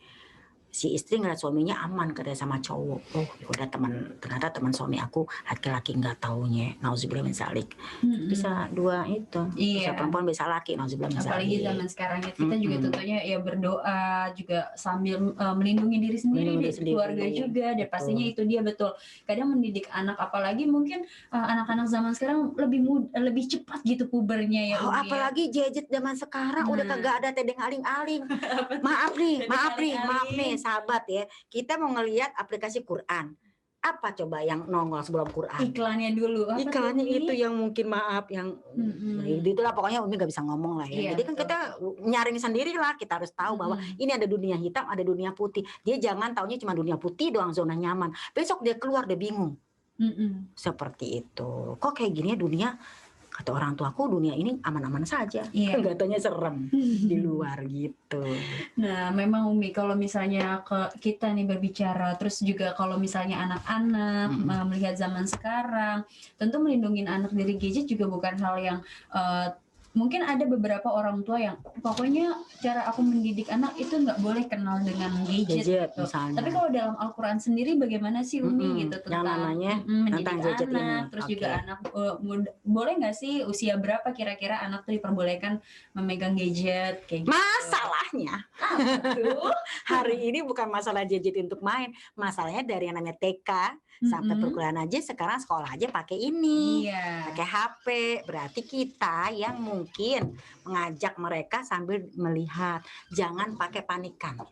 si istri ngeliat suaminya aman katanya sama cowok, oh udah ternyata teman suami aku laki-laki nggak taunya, nauzubillah min zalik. Bisa dua itu, bisa perempuan bisa laki, nauzubillah min zalik.
Apalagi zaman sekarang kita juga tentunya ya berdoa juga sambil melindungi diri sendiri, keluarga juga, dan pastinya itu dia betul. Kadang mendidik anak, apalagi mungkin anak-anak zaman sekarang lebih cepat gitu pubernya ya.
Apalagi gadget zaman sekarang udah kagak ada tedeng aling-aling. Maaf nih sahabat ya, kita mau ngelihat aplikasi Quran. Apa coba yang nongol sebelum Quran?
Iklannya dulu.
Iklannya itu yang mungkin maaf yang itulah pokoknya Umi nggak bisa ngomong lah ya. Jadi kan kita nyaring sendiri lah, kita harus tahu bahwa ini ada dunia hitam, ada dunia putih. Dia jangan taunya cuma dunia putih doang, zona nyaman. Besok dia keluar dia bingung. Seperti itu. Kok kayak gini ya dunia? Kata orang tuaku dunia ini aman-aman saja, katanya serem di luar gitu.
Nah memang Umi, kalau misalnya kita nih berbicara, terus juga kalau misalnya anak-anak melihat zaman sekarang, tentu melindungi anak dari gadget juga bukan hal yang mungkin ada beberapa orang tua yang pokoknya cara aku mendidik anak itu nggak boleh kenal dengan gadget gitu. Tapi kalau dalam Al-Quran sendiri bagaimana sih Umi gitu tentang mendidik
gadget
anak, terus juga anak boleh nggak sih usia berapa kira-kira anak tuh diperbolehkan memegang gadget kayak gitu?
Masalahnya hari ini bukan masalah gadget untuk main, masalahnya dari yang namanya TK sampai perkuliahan aja sekarang sekolah aja pakai ini, pakai HP. Berarti kita yang mungkin mengajak mereka sambil melihat, jangan pakai panikan.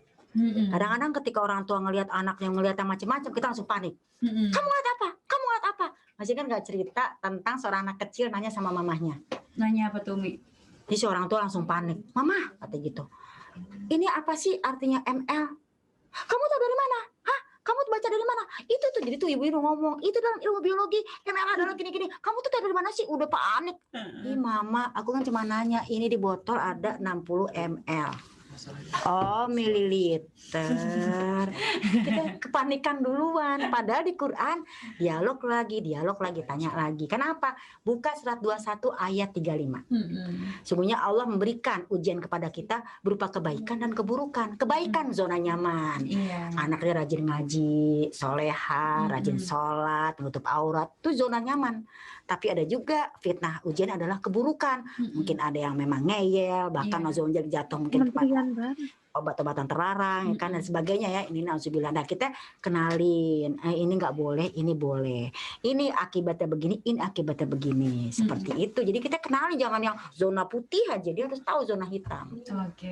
Kadang-kadang ketika orang tua ngelihat anaknya ngelihat yang macam-macam, kita langsung panik. Kamu ngeliat apa? Kamu ngeliat apa? Masih kan nggak cerita tentang seorang anak kecil nanya sama mamahnya.
Nanya apa tuh Umi?
Jadi seorang tua langsung panik. Mama, kata gitu. Ini apa sih artinya ML? Kamu tahu dari mana? Hah? Kamu baca dari mana? Itu tuh, jadi tuh ibu-ibu ngomong, itu dalam ilmu biologi, ML adalah gini-gini. Kamu tuh tahu dari mana sih? Udah panik. Ih mama, aku kan cuma nanya, ini di botol ada 60 ml. Oh mililiter. Kita kepanikan duluan. Padahal di Quran dialog lagi, tanya lagi. Kenapa? Buka surat 21 ayat 35. Sungguhnya Allah memberikan ujian kepada kita berupa kebaikan dan keburukan. Kebaikan zona nyaman, anaknya rajin ngaji, soleha, rajin sholat, menutup aurat, itu zona nyaman. Tapi ada juga fitnah, ujian adalah keburukan. Mungkin ada yang memang ngeyel, bahkan nauzubillah jatuh mungkin kepada obat-obatan terlarang kan dan sebagainya ya. Ini nauzubillah. Nah kita kenalin, ini nggak boleh, ini boleh. Ini akibatnya begini, ini akibatnya begini. Seperti itu. Jadi kita kenalin, jangan yang zona putih aja, dia harus tahu zona hitam.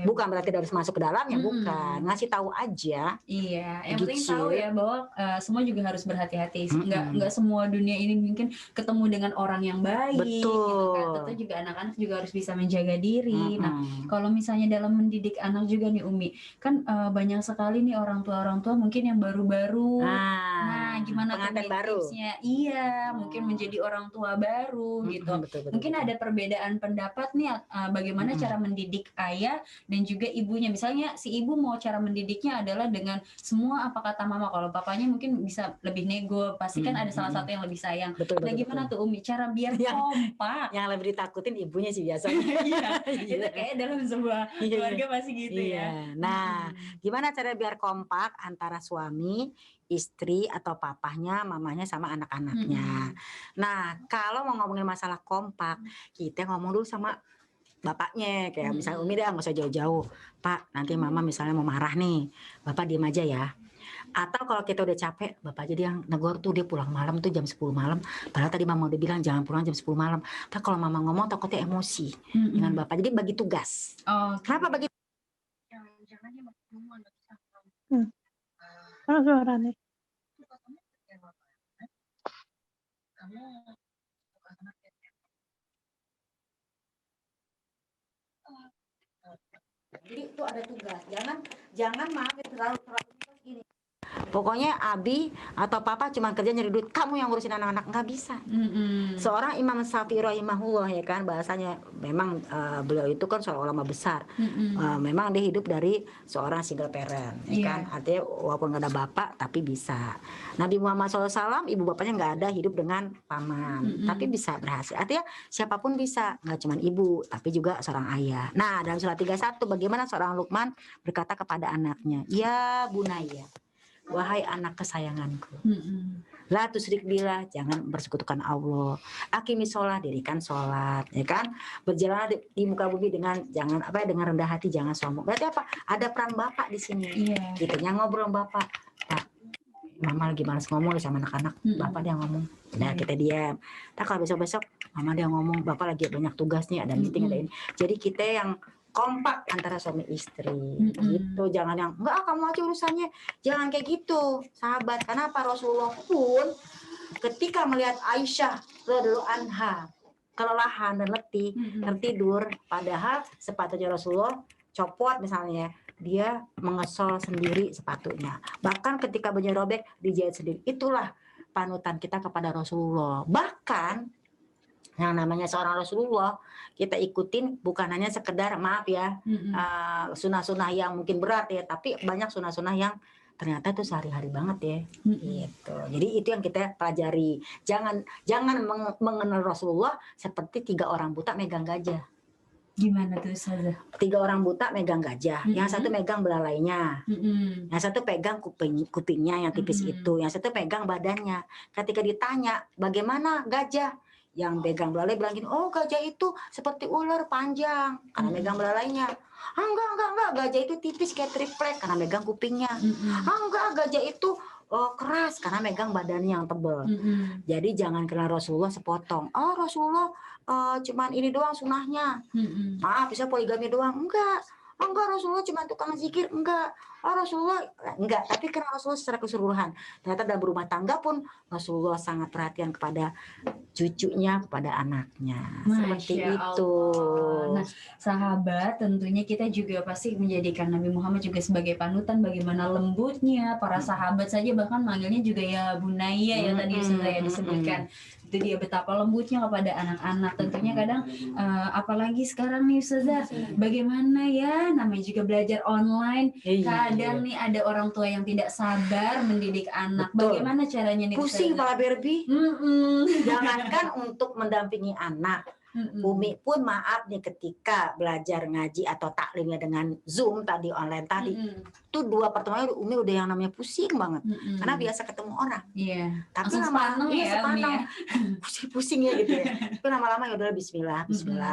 Bukan berarti dia harus masuk ke dalamnya, bukan. Ngasih tahu aja.
Iya, yang penting tahu ya bahwa semua juga harus berhati-hati. Nggak semua dunia ini mungkin ketemu dengan orang yang baik.
Betul.
Gitu kan. Tentu juga anak-anak juga harus bisa menjaga diri. Nah, kalau misalnya dalam mendidik anak juga nih Umi, kan banyak sekali nih orang tua mungkin yang baru-baru. Nah, gimana tuh tipsnya? Iya, mungkin menjadi orang tua baru gitu. Mungkin ada perbedaan pendapat nih bagaimana cara mendidik ayah dan juga ibunya. Misalnya si ibu mau cara mendidiknya adalah dengan semua apa kata mama. Kalau papanya mungkin bisa lebih nego, pasti kan ada salah satu yang lebih sayang. Nah, gimana tuh Umi cara biar kompak?
Yang lebih ditakutin ibunya sih biasanya.
Iya, itu kayak dalam sebuah keluarga pasti gitu ya.
Nah, gimana cara biar kompak antara suami, istri, atau papahnya, mamanya, sama anak-anaknya? Nah, kalau mau ngomongin masalah kompak, kita ngomong dulu sama bapaknya. Kayak misalnya Umi deh, nggak usah jauh-jauh. Pak, nanti mama misalnya mau marah nih, bapak diem aja ya. Atau kalau kita udah capek, bapak aja dia yang negor tuh, dia pulang malam tuh jam 10 malam. Padahal tadi mama udah bilang jangan pulang jam 10 malam. Tapi kalau mama ngomong takutnya emosi dengan bapak. Jadi bagi tugas. Kenapa bagi? Jangan dia ngomong
Mana suaranya?
Jadi itu ada tugas. Jangan maaf terlalu gini. Pokoknya Abi atau Papa cuma kerja nyari duit, kamu yang ngurusin anak-anak, nggak bisa. Seorang Imam Syafi'i rahimahullah, ya kan, bahasanya memang beliau itu kan seorang ulama besar. Memang dia hidup dari seorang single parent, ya kan, artinya walaupun nggak ada bapak tapi bisa. Nabi Muhammad SAW ibu bapaknya nggak ada, hidup dengan paman, tapi bisa berhasil. Artinya siapapun bisa, nggak cuma ibu tapi juga seorang ayah. Nah, dalam surat 31 bagaimana seorang Luqman berkata kepada anaknya, ya bunaya, wahai anak kesayanganku, la tusyrik billah, jangan bersekutukan Allah. Aqimi sholat, dirikan sholat, ya kan. Berjalan di muka bumi dengan dengan rendah hati, jangan sombong. Berarti apa? Ada peran bapak di sini. Gitu, yang ngobrol sama bapak. Pak, mama lagi malas ngomong sama anak-anak, bapak dia ngomong. Nah, kita diam. Nah, kalau besok-besok mama dia ngomong, bapak lagi banyak tugas nih, ada meeting, ada ini. Jadi kita yang kompak antara suami istri, gitu. Jangan yang enggak, kamu aja urusannya, jangan kayak gitu, sahabat. Karena apa? Rasulullah pun ketika melihat Aisyah radhiyallahu anha kelelahan dan letih, tertidur, padahal sepatunya Rasulullah copot misalnya, dia mengesol sendiri sepatunya. Bahkan ketika bajunya robek, dijahit sendiri. Itulah panutan kita kepada Rasulullah. Bahkan yang namanya seorang Rasulullah kita ikutin bukan hanya sekedar, maaf ya, sunah-sunah yang mungkin berat ya, tapi banyak sunah-sunah yang ternyata itu sehari-hari banget ya, gitu. Jadi itu yang kita pelajari. Jangan mengenal Rasulullah seperti 3 orang buta megang gajah.
Gimana tuh Ustazah?
3 orang buta megang gajah, yang satu megang belalainya, yang satu pegang kupingnya yang tipis itu, yang satu pegang badannya. Ketika ditanya bagaimana gajah, yang pegang belalai bilang gini, oh gajah itu seperti ular panjang karena megang belalainya. Enggak, gajah itu tipis kayak triplek karena megang kupingnya. Enggak, gajah itu keras karena megang badannya yang tebal. Jadi jangan kenal Rasulullah sepotong. Oh Rasulullah cuman ini doang sunahnya. Maaf, bisa poligami doang. Enggak, Rasulullah cuma tukang zikir. Enggak, Rasulullah enggak, tapi kenal Rasulullah secara keseluruhan. Ternyata dalam berumah tangga pun Rasulullah sangat perhatian kepada cucunya, kepada anaknya. Seperti itu.
Nah, sahabat, tentunya kita juga pasti menjadikan Nabi Muhammad juga sebagai panutan, bagaimana lembutnya para sahabat saja, bahkan manggilnya juga ya bunaya ya tadi Ustazah disebutkan. Itu dia betapa lembutnya kepada anak-anak. Tentunya kadang apalagi sekarang nih Ustazah, bagaimana ya namanya juga belajar online, kadang nih ada orang tua yang tidak sabar mendidik anak.
Betul.
Bagaimana caranya nih
pusing
Ustazah?
kepala Barbie. Jangankan untuk mendampingi anak, Umi pun maaf nih ketika belajar ngaji atau taklimnya dengan Zoom tadi, online tadi, tuh 2 pertemuan Umi udah yang namanya pusing banget, karena biasa ketemu orang. Tapi lama-lama sepaneng, pusing ya gitu ya. Tapi lama-lama ya udah Bismillah,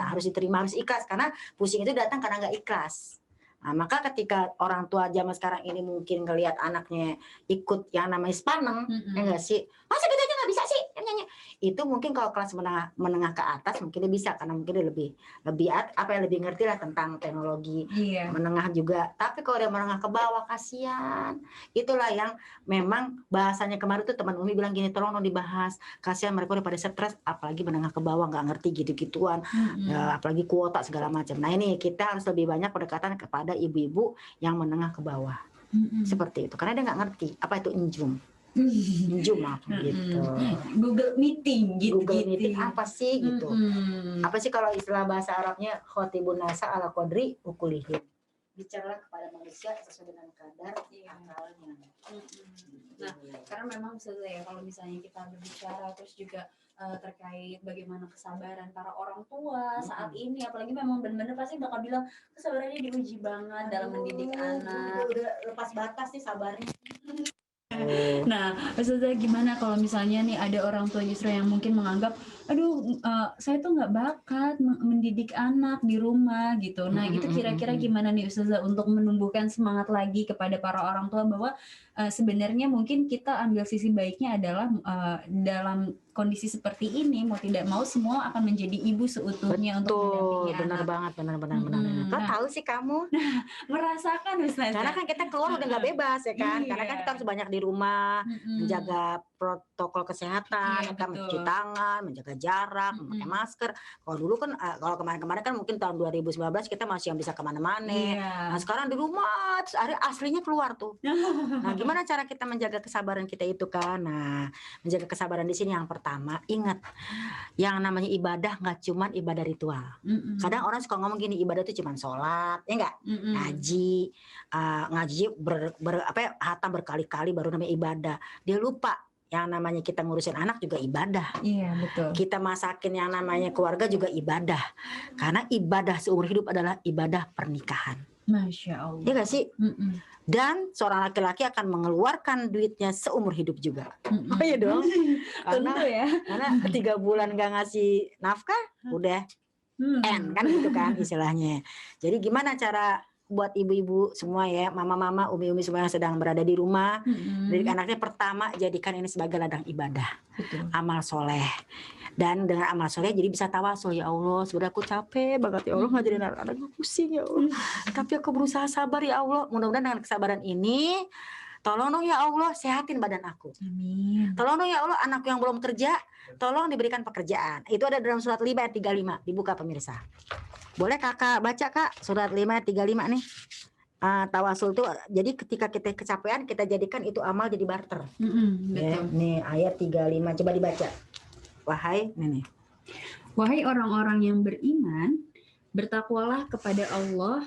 harus diterima, harus ikhlas, karena pusing itu datang karena nggak ikhlas. Nah, maka ketika orang tua zaman sekarang ini mungkin ngelihat anaknya ikut yang namanya sepaneng, ya nggak sih? Masa gitu aja nggak bisa sih? Itu mungkin kalau kelas menengah ke atas mungkin dia bisa, karena mungkin dia lebih ngerti lah tentang teknologi. Menengah juga. Tapi kalau dia menengah ke bawah, kasihan. Itulah yang memang bahasanya kemarin tuh teman Umi bilang gini, tolong dong dibahas. Kasihan mereka udah pada stres, apalagi menengah ke bawah nggak ngerti gitu-gituan, apalagi kuota segala macam. Nah ini kita harus lebih banyak pendekatan kepada ibu-ibu yang menengah ke bawah, seperti itu, karena dia nggak ngerti apa itu injum gitu.
Google Meeting gitu.
Google Meeting apa sih gitu? Apa sih kalau istilah bahasa Arabnya khotibun nasa ala qadri ukulihim? bicaralah kepada manusia sesuai dengan kadar akalnya.
Nah, karena memang Ustazah ya, kalau misalnya kita berbicara terus juga terkait bagaimana kesabaran para orang tua saat ini, apalagi memang benar-benar pasti bakal bilang kesabarannya diuji banget dalam mendidik anak.
Udah lepas batas sih sabarnya.
Nah, Ustazah gimana kalau misalnya nih ada orang tua justru yang mungkin menganggap, aduh saya tuh nggak bakat mendidik anak di rumah gitu. Nah, itu kira-kira gimana nih Ustazah untuk menumbuhkan semangat lagi kepada para orang tua bahwa sebenarnya mungkin kita ambil sisi baiknya adalah dalam kondisi seperti ini mau tidak mau semua akan menjadi ibu seutuhnya untuk mendampingi
benar
anak.
banget, benar. Kok tahu sih kamu?
Merasakan Ustazah.
Karena kan kita keluar udah nggak bebas ya kan, karena kan kita harus banyak di rumah, menjaga protokol kesehatan, kan mencuci tangan, menjaga jarak, memakai masker. Kalau dulu kan, kalau kemarin-kemarin kan mungkin tahun 2019 kita masih yang bisa kemana-mana. Nah sekarang di rumah, aslinya keluar tuh. Nah gimana cara kita menjaga kesabaran kita itu kan? Nah menjaga kesabaran di sini yang pertama, ingat yang namanya ibadah nggak cuman ibadah ritual. Kadang orang suka ngomong gini, ibadah itu cuman sholat, ya enggak? Ngaji hatam berkali-kali baru namanya ibadah. Dia lupa yang namanya kita ngurusin anak juga ibadah.
Iya betul.
Kita masakin yang namanya keluarga juga ibadah. Karena ibadah seumur hidup adalah ibadah pernikahan.
Masya Allah.
Iya gak sih? Dan seorang laki-laki akan mengeluarkan duitnya seumur hidup juga. Oh iya dong.
Tentu ya.
Karena 3 bulan gak ngasih nafkah, udah end kan gitu kan istilahnya. Jadi gimana cara buat ibu-ibu semua ya, mama-mama, umi-umi semua yang sedang berada di rumah, didik anaknya, pertama jadikan ini sebagai ladang ibadah.
Betul.
Amal soleh. Dan dengan amal soleh jadi bisa tawasul, ya Allah sebenarnya aku capek banget ya Allah ngajarin anak-anak, aku pusing ya Allah, tapi aku berusaha sabar ya Allah. Mudah-mudahan dengan kesabaran ini tolong dong ya Allah sehatin badan aku.
Amin.
Tolong dong ya Allah anakku yang belum kerja, tolong diberikan pekerjaan. Itu ada dalam surat 5 ayat 35. Dibuka pemirsa. Boleh kakak baca kak surat 5 ayat 35 nih. Tawasul tuh jadi ketika kita kecapean kita jadikan itu amal jadi barter.
Betul.
Nih ayat 35 coba dibaca.
Wahai orang-orang yang beriman, bertakwalah kepada Allah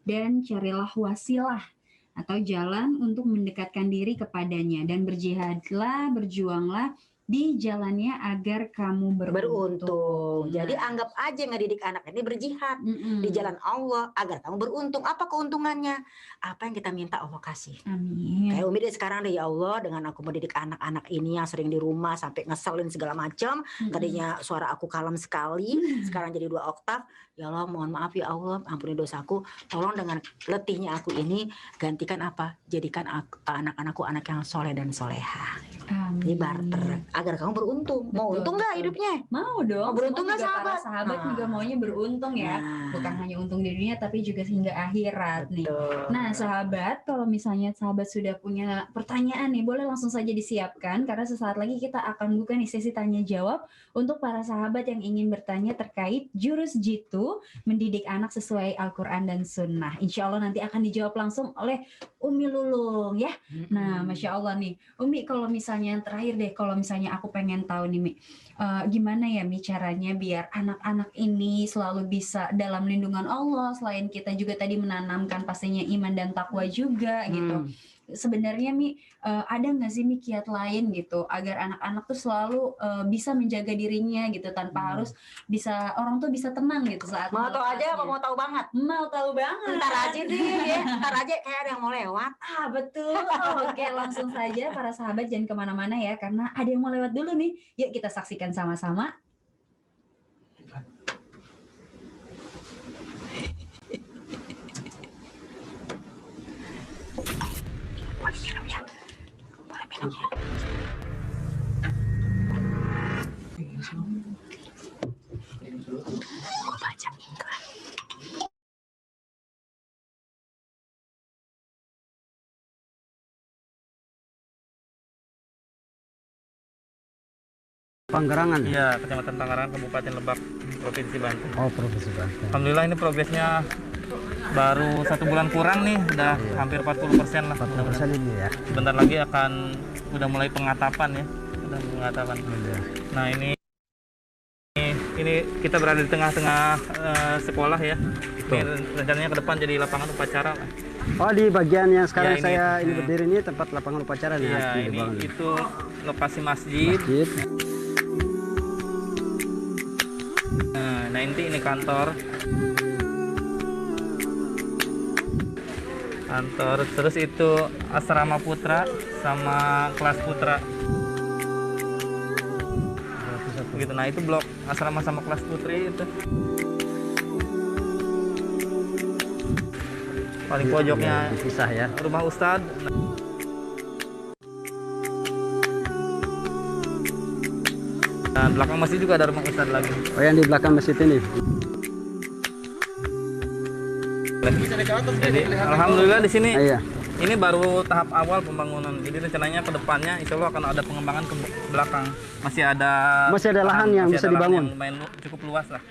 dan carilah wasilah atau jalan untuk mendekatkan diri kepadanya, dan berjihadlah, berjuanglah di jalannya agar kamu beruntung.
Jadi anggap aja ngedidik anak ini berjihad di jalan Allah agar kamu beruntung. Apa keuntungannya? Apa yang kita minta Allah kasih.
Amin.
Kayak Umi deh sekarang deh, ya Allah dengan aku mendidik anak-anak ini yang sering di rumah sampai ngeselin segala macam. Tadinya suara aku kalem sekali, sekarang jadi 2 oktav. Ya Allah mohon maaf ya Allah, ampuni dosaku. Tolong dengan letihnya aku ini gantikan apa? Jadikan anak-anakku anak yang soleh dan soleha. Ini barter agar kamu beruntung. Mau untung nggak hidupnya?
Mau dong.
Mau beruntung nggak sahabat?
Sahabat juga maunya beruntung ya. Bukan hanya untung di dunia tapi juga hingga akhirat nih. Nah sahabat, kalau misalnya sahabat sudah punya pertanyaan nih, boleh langsung saja disiapkan karena sesaat lagi kita akan buka nih sesi tanya jawab untuk para sahabat yang ingin bertanya terkait jurus jitu mendidik anak sesuai Al-Quran dan Sunnah. Insya Allah nanti akan dijawab langsung oleh Umi Lulung ya. Nah Masya Allah nih Umi, kalau misalnya yang terakhir deh, kalau misalnya aku pengen tahu nih Mi, gimana ya Mi caranya biar anak-anak ini selalu bisa dalam lindungan Allah, selain kita juga tadi menanamkan pastinya iman dan takwa juga gitu. Sebenarnya Mi, ada nggak sih Mi kiat lain gitu agar anak-anak tuh selalu bisa menjaga dirinya gitu tanpa harus bisa orang tuh bisa tenang gitu saat
mau tahu aja apa mau tahu banget?
Mau tahu banget.
Ntar aja deh ya, ntar aja kayak ada yang mau lewat.
Betul. Oke, langsung saja para sahabat jangan kemana-mana ya karena ada yang mau lewat dulu nih. Yuk kita saksikan sama-sama.
Panggerangan.
Iya, Kecamatan Tangerang, Kabupaten Lebak, Provinsi Banten.
Oh, Provinsi Banten.
Alhamdulillah ini progresnya baru 1 bulan kurang nih, udah hampir 40% lah.
40% ini ya.
Sebentar lagi udah mulai pengatapan ya, udah pengatapan. Nah ini kita berada di tengah-tengah sekolah ya. Ini rencananya ke depan jadi lapangan upacara lah.
Oh, di bagian yang sekarang
Ya, ini.
saya ini berdiri ini tempat lapangan upacara nih.
Iya,
asli
ini
dibangun.
itu lokasi masjid.
Masjid.
Nah, ini kantor. Kantor, terus itu asrama putra sama kelas putra. Gitu. Nah, itu blok asrama sama kelas putri itu. Paling pojoknya
Dipisah ya.
rumah Ustadz. Dan belakang masjid juga ada rumah Ustadz lagi.
Oh, yang di belakang masjid ini.
Jadi alhamdulillah di sini
Iya.
ini baru tahap awal pembangunan. Jadi rencananya ke depannya insya Allah akan ada pengembangan ke belakang. Masih ada
lahan yang
masih
bisa
ada lahan
dibangun.
yang lumayan cukup luas lah.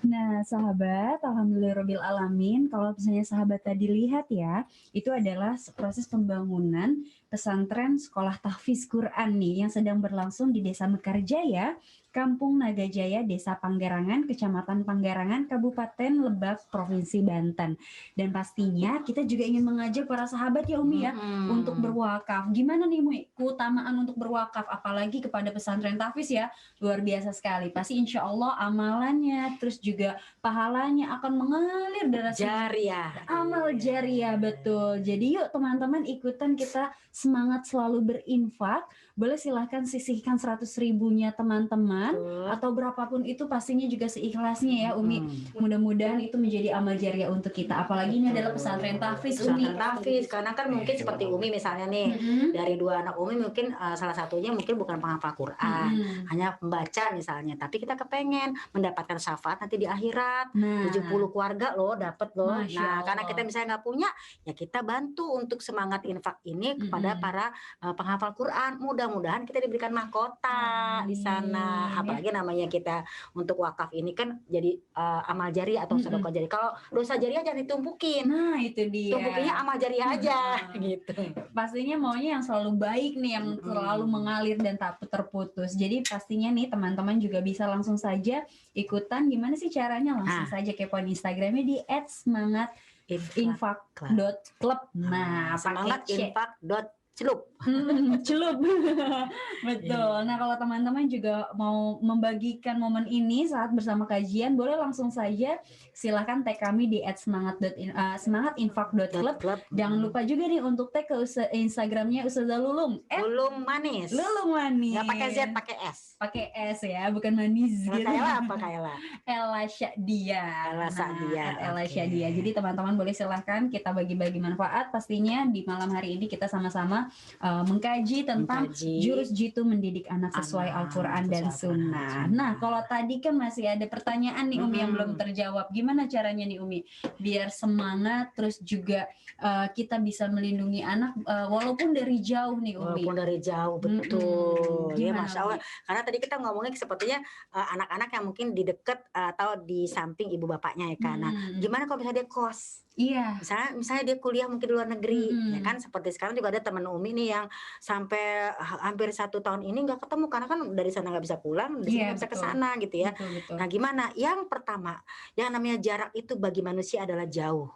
Nah, sahabat, alhamdulillahirabbil alamin. Kalau misalnya sahabat tadi lihat ya, itu adalah proses pembangunan pesantren sekolah tahfiz Quran nih yang sedang berlangsung di Desa Mekarjaya, Kampung Nagajaya, Desa Panggarangan, Kecamatan Panggarangan, Kabupaten Lebak, Provinsi Banten. Dan pastinya kita juga ingin mengajak para sahabat ya Umi ya untuk berwakaf. Gimana nih Umi keutamaan untuk berwakaf apalagi kepada pesantren tahfiz ya? Luar biasa sekali. Pasti insya Allah amalannya terus juga pahalanya akan mengalir deras
Jariah.
amal jariah, betul. Jadi yuk teman-teman ikutan kita semangat selalu berinfak. Boleh silahkan sisihkan 100.000-nya teman-teman atau berapapun itu pastinya juga seikhlasnya ya Umi. Mudah-mudahan itu menjadi amal jariah untuk kita. Apalagi ini adalah pesantren tahfiz Umi.
Pesantren tahfiz, karena kan mungkin seperti Umi misalnya nih, dari 2 anak Umi mungkin salah satunya mungkin bukan penghafal Quran, hanya pembaca misalnya, tapi kita kepengen mendapatkan syafaat nanti di akhirat. 70 keluarga loh dapat loh.
Masya
Nah, karena
Allah.
kita misalnya nggak punya, ya kita bantu untuk semangat infak ini kepada para penghafal Quran. Mudah-mudahan kita diberikan mahkota di sana.
Amin.
Apalagi namanya kita untuk wakaf ini kan jadi amal jariah atau sedekah jariah. Kalau dosa jariah jangan ditumpukin.
Nah itu dia.
Tumpukinnya amal jariah aja gitu.
Pastinya maunya yang selalu baik nih, yang selalu mengalir dan tak terputus. Jadi pastinya nih teman-teman juga bisa langsung saja ikutan. Gimana sih caranya? Langsung saja kepoin Instagramnya di @semangatinfak.club. Nah,
Semangat
pakai C.
infak.celup.
Celup. Betul. Nah, kalau teman-teman juga mau membagikan momen ini saat bersama kajian, boleh langsung saja silahkan tag kami di @semangatinfak.club. Jangan lupa juga nih untuk tag ke Instagramnya Ustazah Lulung.
Lulung manis.
Lulung manis.
Nggak pakai Z, pakai S.
Pakai S ya, bukan manis
Kalau
gitu.
Kaila apa Kaila?
Ella Syadia.
Ella Syadia,
Ella
oke.
Syadia. Jadi teman-teman boleh silahkan kita bagi-bagi manfaat. Pastinya di malam hari ini kita sama-sama mengkaji tentang jurus jitu mendidik anak sesuai Al-Quran dan Sunnah. Nah, kalau tadi kan masih ada pertanyaan nih Umi yang belum terjawab. Gimana caranya nih Umi biar semangat terus juga kita bisa melindungi anak walaupun dari jauh nih Umi.
Walaupun dari jauh, betul. Ya,
Gimana,
Masya Allah.
Umi?
Karena tadi kita ngomongin sepertinya anak-anak yang mungkin di dekat atau di samping ibu bapaknya ya kan. Nah, gimana kalau misalnya dia kos?
Iya.
Misalnya dia kuliah mungkin di luar negeri, ya
Mm-mm.
kan? Seperti sekarang juga ada teman Umi nih yang sampai hampir 1 tahun ini nggak ketemu karena kan dari sana nggak bisa pulang, dari sini
Iya,
nggak bisa ke
betul.
sana gitu ya.
Betul.
Nah, gimana? Yang pertama, yang namanya jarak itu bagi manusia adalah jauh.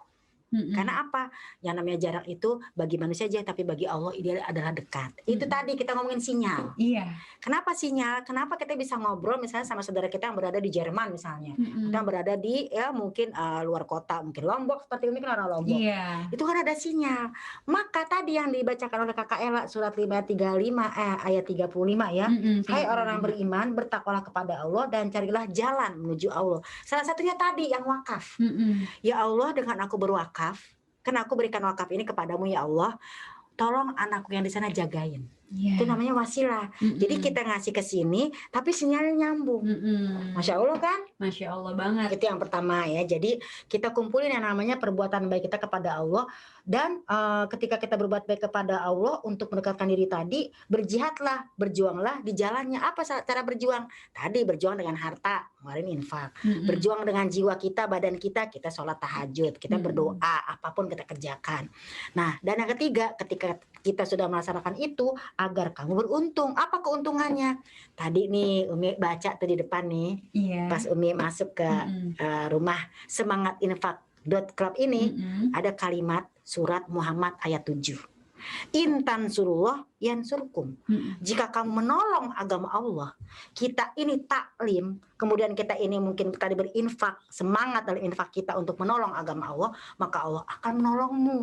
Mm-mm.
Karena apa? Yang namanya jarak itu bagi manusia aja, tapi bagi Allah dia adalah dekat. Itu tadi kita ngomongin sinyal.
Iya.
Kenapa sinyal? Kenapa kita bisa ngobrol misalnya sama saudara kita yang berada di Jerman misalnya,
Mm-mm.
atau yang berada di ya mungkin luar kota, mungkin Lombok seperti ini kan orang Lombok.
Iya.
Itu kan ada sinyal. Maka tadi yang dibacakan oleh Kakak Ella surat 535 ayat 35 ya.
Mm-mm.
Hai orang-orang beriman, bertakwalah kepada Allah dan carilah jalan menuju Allah. Salah satunya tadi yang wakaf.
Mm-mm.
Ya Allah, dengan aku berwakaf, kan aku berikan wakaf ini kepadamu ya Allah, tolong anakku yang di sana jagain.
Iya.
Itu namanya wasilah. Jadi kita ngasih ke sini tapi sinyalnya nyambung.
Mm-mm.
Masya Allah kan?
Masya Allah banget.
Itu yang pertama ya. Jadi kita kumpulin yang namanya perbuatan baik kita kepada Allah. Dan ketika kita berbuat baik kepada Allah untuk mendekatkan diri tadi, berjihadlah, berjuanglah di jalannya. Apa cara berjuang? Tadi berjuang dengan harta, kemarin infak.
Mm-mm.
Berjuang dengan jiwa kita, badan kita sholat tahajud, kita berdoa, apapun kita kerjakan. Nah, dan yang ketiga, ketika kita sudah melaksanakan itu, agar kamu beruntung. Apa keuntungannya? Tadi nih Umi baca tuh di depan nih,
Iya.
pas Umi masuk ke rumah Semangat Infak .club ini, ada kalimat surat Muhammad ayat 7. Intan surullah yansurkum. Jika kamu menolong agama Allah, kita ini taklim, kemudian kita ini mungkin tadi berinfak, semangat dalam infak kita untuk menolong agama Allah, maka Allah akan menolongmu.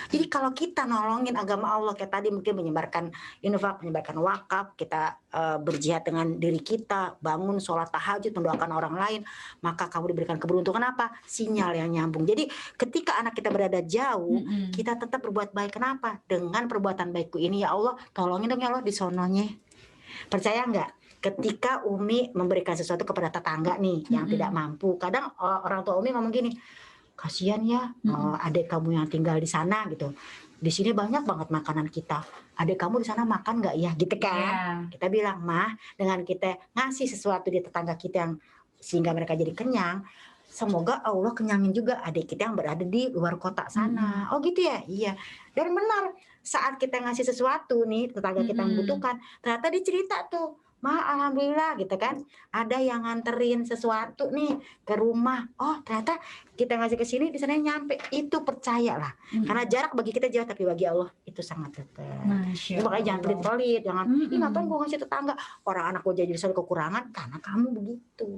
Jadi kalau kita nolongin agama Allah kayak tadi mungkin menyebarkan infak, menyebarkan wakaf, kita berjihad dengan diri kita, bangun sholat tahajud, mendoakan orang lain, maka kamu diberikan keberuntungan apa? Sinyal yang nyambung. Jadi ketika anak kita berada jauh, kita tetap berbuat baik. Kenapa? Dengan perbuatan baikku ini ya Allah, tolongin dong ya Allah di sononya. Percaya nggak? Ketika Umi memberikan sesuatu kepada tetangga nih yang tidak mampu, kadang orang tua Umi ngomong gini, kasihan ya adik kamu yang tinggal di sana gitu. Di sini banyak banget makanan kita. Adik kamu di sana makan nggak ya? Gitu kan?
Yeah.
Kita bilang, mah dengan kita ngasih sesuatu di tetangga kita yang sehingga mereka jadi kenyang, semoga Allah kenyangin juga adik kita yang berada di luar kota sana. Oh gitu ya? Iya. Dan benar, saat kita ngasih sesuatu nih tetangga kita membutuhkan, ternyata dicerita tuh, Ma, alhamdulillah gitu kan, ada yang nganterin sesuatu nih ke rumah. Oh ternyata kita ngasih ke sini, di sana nyampe. Itu percayalah, karena jarak bagi kita jauh, tapi bagi Allah itu sangat dekat. Makanya jangan pelit-pelit, jangan ih ngapain gue ngasih tetangga, orang anak gue jadi selalu kekurangan karena kamu begitu.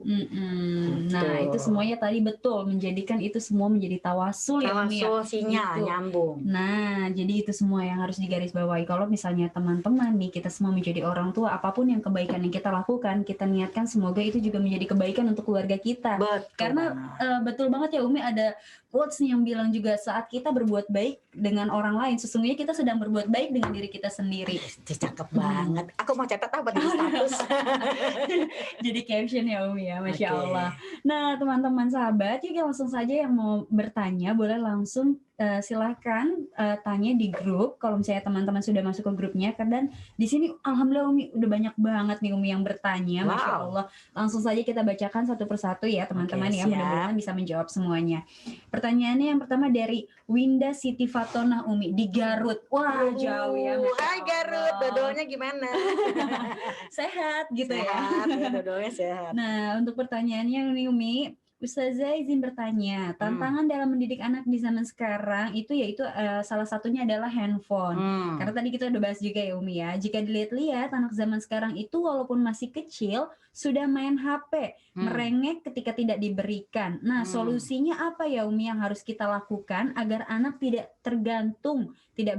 Nah itu semuanya tadi betul, menjadikan itu semua menjadi tawasul ya Umi ya.
Sinyal
Gitu.
nyambung.
Nah jadi itu semua yang harus digarisbawahi. Kalau misalnya teman-teman nih, kita semua menjadi orang tua, apapun yang kebaikan yang kita lakukan, kita niatkan semoga itu juga menjadi kebaikan untuk keluarga kita.
Betul.
Karena betul banget ya Umi, ada quotes nih yang bilang juga, saat kita berbuat baik dengan orang lain, sesungguhnya kita sedang berbuat baik dengan diri kita sendiri.
Cakep banget. Aku mau catat apa di status.
Jadi caption ya Umi ya, Masya Allah. Nah teman-teman sahabat, yuk langsung saja yang mau bertanya boleh langsung silahkan tanya di grup. Kalau misalnya teman-teman sudah masuk ke grupnya, dan di sini alhamdulillah Umi udah banyak banget nih Umi yang bertanya. Masya Allah. Langsung saja kita bacakan satu persatu ya teman-teman. Ya, mudah-mudahan bisa menjawab semuanya. Pertanyaannya yang pertama dari Winda Siti Fatona Umi di Garut. Wah jauh ya.
Hai Garut, dodolnya gimana?
Sehat gitu
Sehat,
ya.
dodolnya sehat.
Nah untuk pertanyaannya nih Umi, Ustazah izin bertanya, tantangan dalam mendidik anak di zaman sekarang itu yaitu salah satunya adalah handphone. Karena tadi kita udah bahas juga ya Umi ya, jika dilihat-lihat anak zaman sekarang itu walaupun masih kecil sudah main HP, merengek ketika tidak diberikan. Nah solusinya apa ya Umi yang harus kita lakukan agar anak tidak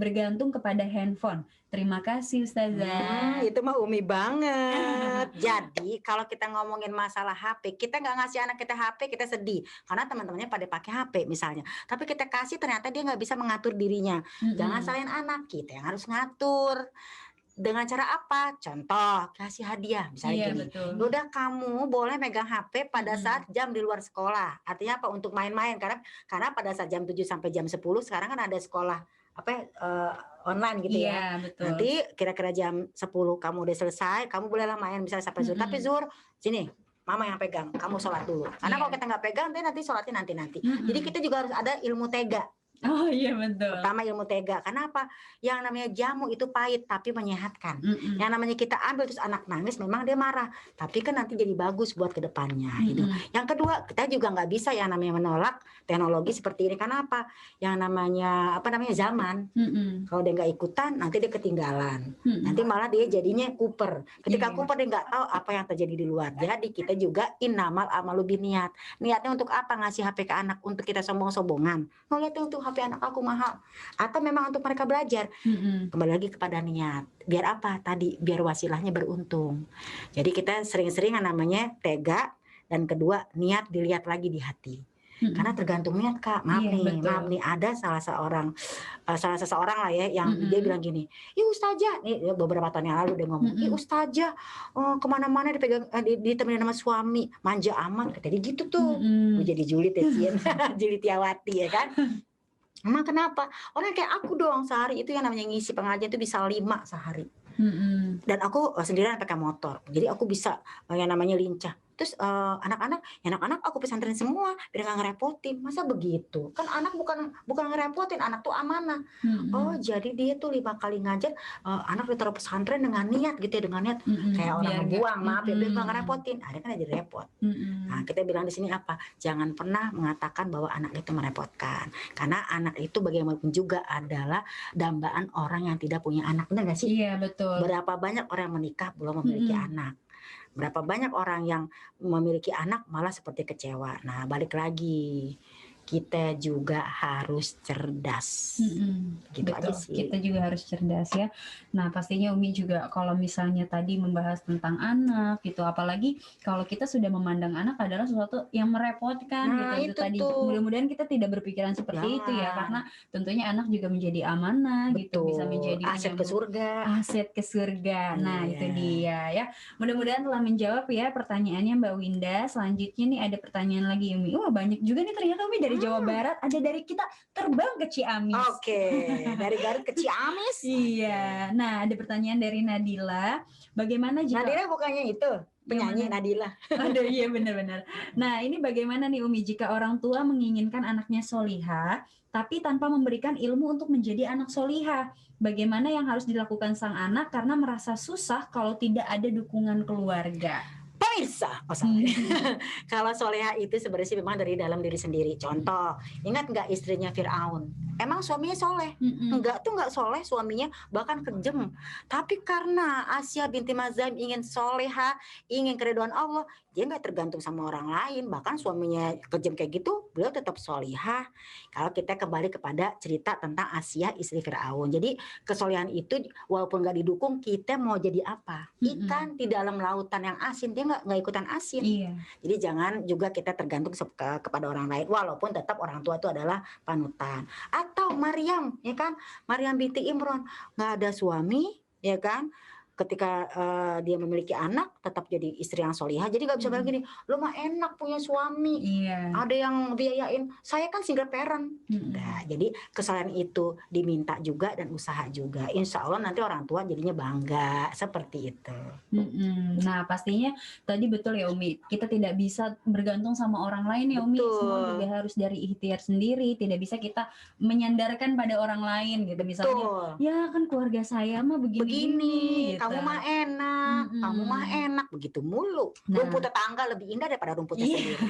bergantung kepada handphone? Terima kasih Ustazah.
Itu mah Umi banget. Jadi kalau kita ngomongin masalah HP, kita nggak ngasih anak kita HP, kita sedih karena teman-temannya pada pakai HP misalnya. Tapi kita kasih ternyata dia nggak bisa mengatur dirinya. Jangan salahin anak, kita yang harus ngatur. Dengan cara apa? Contoh, kasih hadiah misalnya gini. Udah kamu boleh megang HP pada saat jam di luar sekolah. Artinya apa? Untuk main-main, karena pada saat jam 7 sampai jam 10 sekarang kan ada sekolah online gitu ya.
Betul.
Nanti kira-kira jam 10 kamu udah selesai, kamu bolehlah main misalnya sampai zuhur. Tapi zuhur sini mama yang pegang, kamu sholat dulu. Karena
Iya.
kalau kita nggak pegang, nanti sholatnya nanti. Jadi kita juga harus ada ilmu tega.
Oh iya betul.
Pertama ilmu tega. Kenapa? Yang namanya jamu itu pahit tapi menyehatkan. Yang namanya kita ambil terus anak nangis, memang dia marah, tapi kan nanti jadi bagus buat kedepannya gitu. Yang kedua, kita juga nggak bisa yang namanya menolak teknologi seperti ini. Kenapa? Yang namanya zaman. Kalau dia nggak ikutan, nanti dia ketinggalan. Nanti malah dia jadinya kuper. Ketika kuper dia nggak tahu apa yang terjadi di luar. Jadi kita juga innamal amalu biniat. Niatnya untuk apa ngasih HP ke anak? Untuk kita sombong-sombongan. Ngeliatnya untuk HP anak aku mahal. Atau memang untuk mereka belajar. Kembali lagi kepada niat. Biar apa? Tadi biar wasilahnya beruntung. Jadi kita sering-sering yang namanya tega. Dan kedua, niat dilihat lagi di hati. Karena tergantung niat, Kak. Maaf nih, ada salah seseorang lah ya yang dia bilang gini, "Ih Ustazah," nih beberapa tahun yang lalu dia ngomong, "Ih Ustazah, kemana-mana dipegang, ditemenin sama suami, manja amat," kata dia gitu tuh. Jadi julid ya Cien, Julitiawati ya kan. Emang kenapa? Orang kayak aku dong sehari itu yang namanya ngisi pengajian itu bisa 5 sehari. Dan aku sendirian pakai motor, jadi aku bisa yang namanya lincah. Terus anak-anak aku pesantren semua biar nggak ngerepotin. Masa begitu? Kan anak bukan ngerepotin, anak tuh amanah. Oh jadi dia tuh 5 kali ngajar, anak ditaruh pesantren dengan niat gitu ya, dengan niat kayak orang ngebuang, maaf ya, biar nggak ngerepotin. Ada kan jadi repot. Nah kita bilang di sini apa? Jangan pernah mengatakan bahwa anak itu merepotkan, karena anak itu bagaimanapun juga adalah dambaan orang yang tidak punya anak. Benar nggak sih?
Iya betul.
Berapa banyak orang yang menikah belum memiliki anak? Berapa banyak orang yang memiliki anak malah seperti kecewa. Nah, balik lagi, kita juga harus cerdas. Gitu
Betul.
aja sih.
Kita juga harus cerdas ya. Nah, pastinya Umi juga kalau misalnya tadi membahas tentang anak gitu, apalagi kalau kita sudah memandang anak adalah sesuatu yang merepotkan
Nah,
gitu. Itu
itu
tadi
tuh.
mudah-mudahan kita tidak berpikiran seperti itu ya,
Jangan.
karena tentunya anak juga menjadi amanah gitu, bisa
Betul.
menjadi
Aset ke
penyambung
surga.
aset ke surga. Nah,
Iya.
itu dia ya. Mudah-mudahan telah menjawab ya pertanyaannya Mbak Winda. Selanjutnya nih ada pertanyaan lagi Umi. Wah, banyak juga nih ternyata Umi dari Jawa Barat, ada dari kita terbang ke Ciamis.
Oke, dari Garut ke Ciamis.
Iya. Nah, ada pertanyaan dari Nadila. Bagaimana jika
Nadila bukannya itu penyanyi Nadila.
Aduh, iya benar-benar. Nah, ini bagaimana nih Umi jika orang tua menginginkan anaknya solihah, tapi tanpa memberikan ilmu untuk menjadi anak solihah? Bagaimana yang harus dilakukan sang anak karena merasa susah kalau tidak ada dukungan keluarga?
Pemirsa, kalau soleha itu sebenarnya memang dari dalam diri sendiri. Contoh, ingat nggak istrinya Fir'aun? Emang suaminya soleh? Enggak tuh, nggak soleh suaminya, bahkan kejem. Tapi karena Asya binti Mazam ingin soleha, ingin keridhaan Allah, dia nggak tergantung sama orang lain. Bahkan suaminya kejem kayak gitu, beliau tetap solihah. Kalau kita kembali kepada cerita tentang Asya istri Fir'aun, jadi kesolehan itu walaupun nggak didukung, kita mau jadi apa? Ikan di dalam lautan yang asin, dia nggak ikutan asin.
Iya.
Jadi jangan juga kita tergantung kepada orang lain, walaupun tetap orang tua itu adalah panutan. Atau Maryam, ya kan, Maryam binti Imran nggak ada suami, ya kan, ketika dia memiliki anak tetap jadi istri yang solihah. Jadi nggak bisa bilang gini, lo mah enak punya suami,
Iya.
ada yang biayain, saya kan single parent. Nah, jadi kesalahan itu diminta juga dan usaha juga. Insya Allah nanti orang tua jadinya bangga seperti itu.
Nah, pastinya tadi betul ya Umi, kita tidak bisa bergantung sama orang lain ya Umi.
Betul.
Semua juga harus dari ikhtiar sendiri, tidak bisa kita menyandarkan pada orang lain gitu. Misalnya,
Betul.
ya kan keluarga saya mah begini, gitu.
Kamu mah enak, kamu mah enak, begitu mulu.
Nah.
Rumput tetangga lebih indah daripada rumputnya
Iya.
sendiri.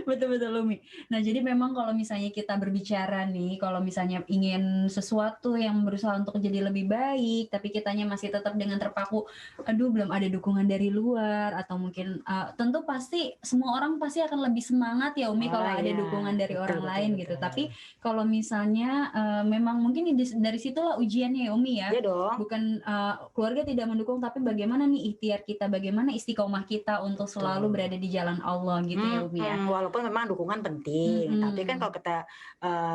Betul-betul Umi. Nah, jadi memang kalau misalnya kita berbicara nih, kalau misalnya ingin sesuatu yang berusaha untuk jadi lebih baik, tapi kitanya masih tetap dengan terpaku, aduh belum ada dukungan dari luar, atau mungkin tentu pasti semua orang pasti akan lebih semangat ya Umi kalau ada dukungan dari orang lain gitu. Tapi kalau misalnya memang mungkin dari situlah ujiannya ya Umi ya.
Iya dong.
Bukan keluarga tidak mendukung, tapi bagaimana nih ikhtiar kita, bagaimana istiqomah kita untuk selalu berada di jalan Allah gitu ya Umi ya.
Walaupun memang dukungan penting, tapi kan kalau kita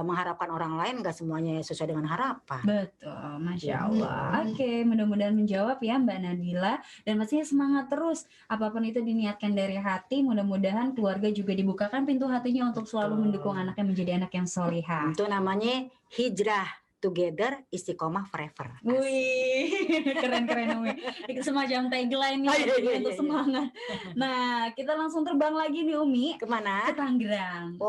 mengharapkan orang lain nggak semuanya sesuai dengan harapan.
Betul, Masya Allah. Oke, mudah-mudahan menjawab ya Mbak Nadila, dan pastinya semangat terus. Apapun itu diniatkan dari hati, mudah-mudahan keluarga juga dibukakan pintu hatinya untuk selalu mendukung anaknya menjadi anak yang solihah.
Itu namanya hijrah to together, istiqomah forever.
Wih, keren Umi. Itu semacam tagline nih
Iya.
untuk semangat. Nah, kita langsung terbang lagi nih Umi
Kemana?
ke Tangerang.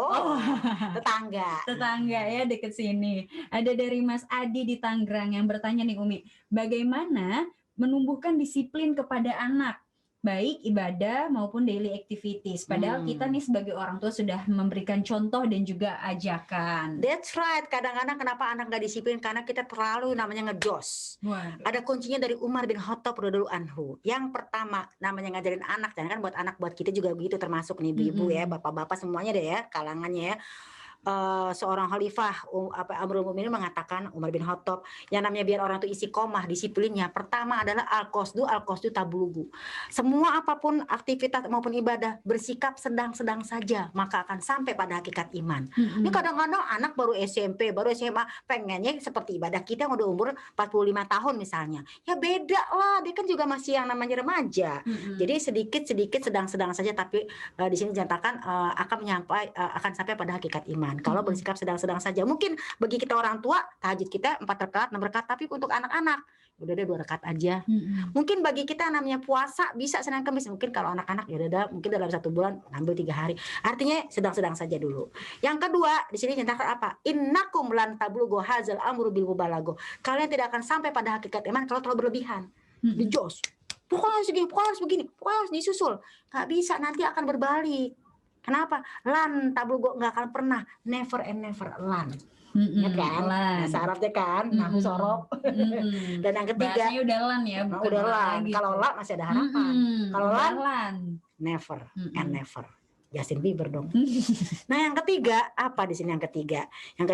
Tetangga.
Tetangga ya deket sini. Ada dari Mas Adi di Tangerang yang bertanya nih Umi, bagaimana menumbuhkan disiplin kepada anak, baik ibadah maupun daily activities. Padahal kita nih sebagai orang tua sudah memberikan contoh dan juga ajakan.
That's right. Kadang-kadang kenapa anak gak disiplin? Karena kita terlalu namanya ngejos. Ada kuncinya dari Umar bin Khattab radhiyallahu anhu. Yang pertama namanya ngajarin anak, dan kan buat anak buat kita juga begitu, termasuk nih ibu-ibu ya, bapak-bapak semuanya deh ya, kalangannya ya. Seorang khalifah Amirul Mukminin mengatakan, Umar bin Khattab, yang namanya biar orang tuh istiqomah disiplinnya, pertama adalah al-qasdu tablugu. Semua apapun aktivitas maupun ibadah, bersikap sedang-sedang saja, maka akan sampai pada hakikat iman. Ini kadang-kadang anak baru SMP, baru SMA, pengennya seperti ibadah kita yang udah umur 45 tahun misalnya. Ya beda lah, dia kan juga masih yang namanya remaja. Jadi sedikit-sedikit sedang-sedang saja, tapi di sini dinyatakan akan sampai pada hakikat iman. Kalau bersikap sedang-sedang saja, mungkin bagi kita orang tua tahajud kita 4 rakaat 6 rakaat, tapi untuk anak-anak udah 2 rakaat aja. Mungkin bagi kita namanya puasa bisa Senin Kamis, mungkin kalau anak-anak ya udah mungkin dalam 1 bulan ngambil 3 hari. Artinya sedang-sedang saja dulu. Yang kedua di sini nyatakan apa? Innakum lan tablughu hadzal amru bil mubalaghah. Kalian tidak akan sampai pada hakikat iman kalau terlalu berlebihan. Dijos. Pokoknya segini, pokoknya harus begini, pokoknya harus disusul. Gak bisa, nanti akan berbalik. Kenapa? Lan tablughu, nggak akan pernah, never and never lan. Ya kan? Bahasa Arabnya kan, nahu sorok. Dan yang ketiga,
bahasanya udah lan ya, bukan
udah lan.
lagi.
Kalau la masih ada harapan. Kalau lan, never and never. Justin Bieber dong. Nah yang ketiga apa di sini? Yang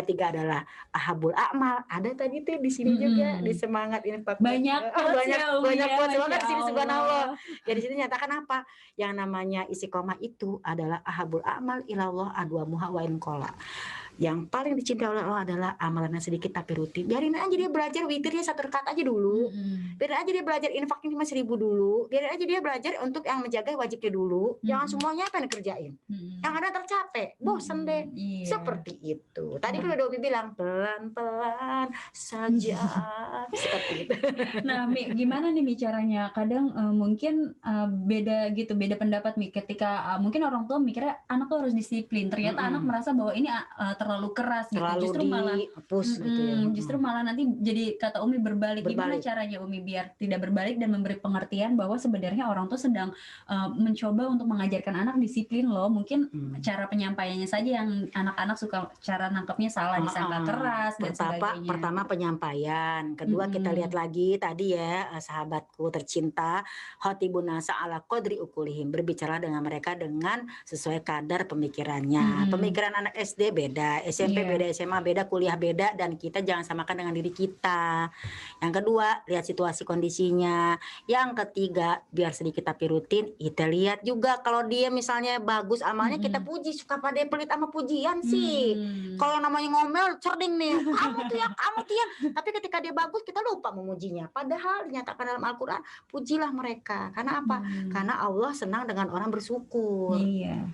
ketiga adalah ahabul a'mal. Ada tadi tuh di sini juga di semangat infak.
Banyak
quotes banget di sini, subhanallah. Ya di sini nyatakan apa? Yang namanya istiqomah itu adalah ahabul a'mal ilallah adwamuha wa in qala. Yang paling dicintai oleh Allah adalah amalannya sedikit tapi rutin. Biarin aja dia belajar witirnya 1 rakaat aja dulu. Biarin aja dia belajar infaknya 5.000 dulu. Biarin aja dia belajar untuk yang menjaga wajibnya dulu. Jangan semuanya apa yang dikerjain. Yang ada tercapek, bosen deh. Seperti itu. Tadi kan udah Obi bilang pelan-pelan saja. Seperti itu.
Nah, Mi, gimana nih Mi caranya? Kadang mungkin beda gitu, beda pendapat Mi. Ketika mungkin orang tua mikirnya anak tuh harus disiplin. Ternyata anak merasa bahwa ini terlalu keras gitu.
Terlalu
Justru malah
push gitu ya.
Justru malah nanti jadi kata Umi berbalik. Gimana caranya Umi biar tidak berbalik dan memberi pengertian bahwa sebenarnya orang tuh sedang mencoba untuk mengajarkan anak disiplin loh. Mungkin cara penyampaiannya saja yang anak-anak suka cara nangkepnya salah, disangka keras dan sebagainya.
Pertama penyampaian, kedua kita lihat lagi tadi ya, sahabatku tercinta, khatibuna ala qadri ukulihim, berbicara dengan mereka dengan sesuai kadar pemikirannya. Pemikiran anak SD beda, SMP beda, SMA beda, kuliah beda, dan kita jangan samakan dengan diri kita. Yang kedua, lihat situasi kondisinya. Yang ketiga, biar sedikit tapi rutin, kita lihat juga kalau dia misalnya bagus amalnya, kita puji. Suka pada pelit sama pujian sih. Kalau namanya ngomel, cerding nih, kamu tuh ya. Tapi ketika dia bagus, kita lupa memujinya. Padahal dinyatakan dalam Al-Quran, pujilah mereka. Karena apa? Karena Allah senang dengan orang bersyukur.
Iya.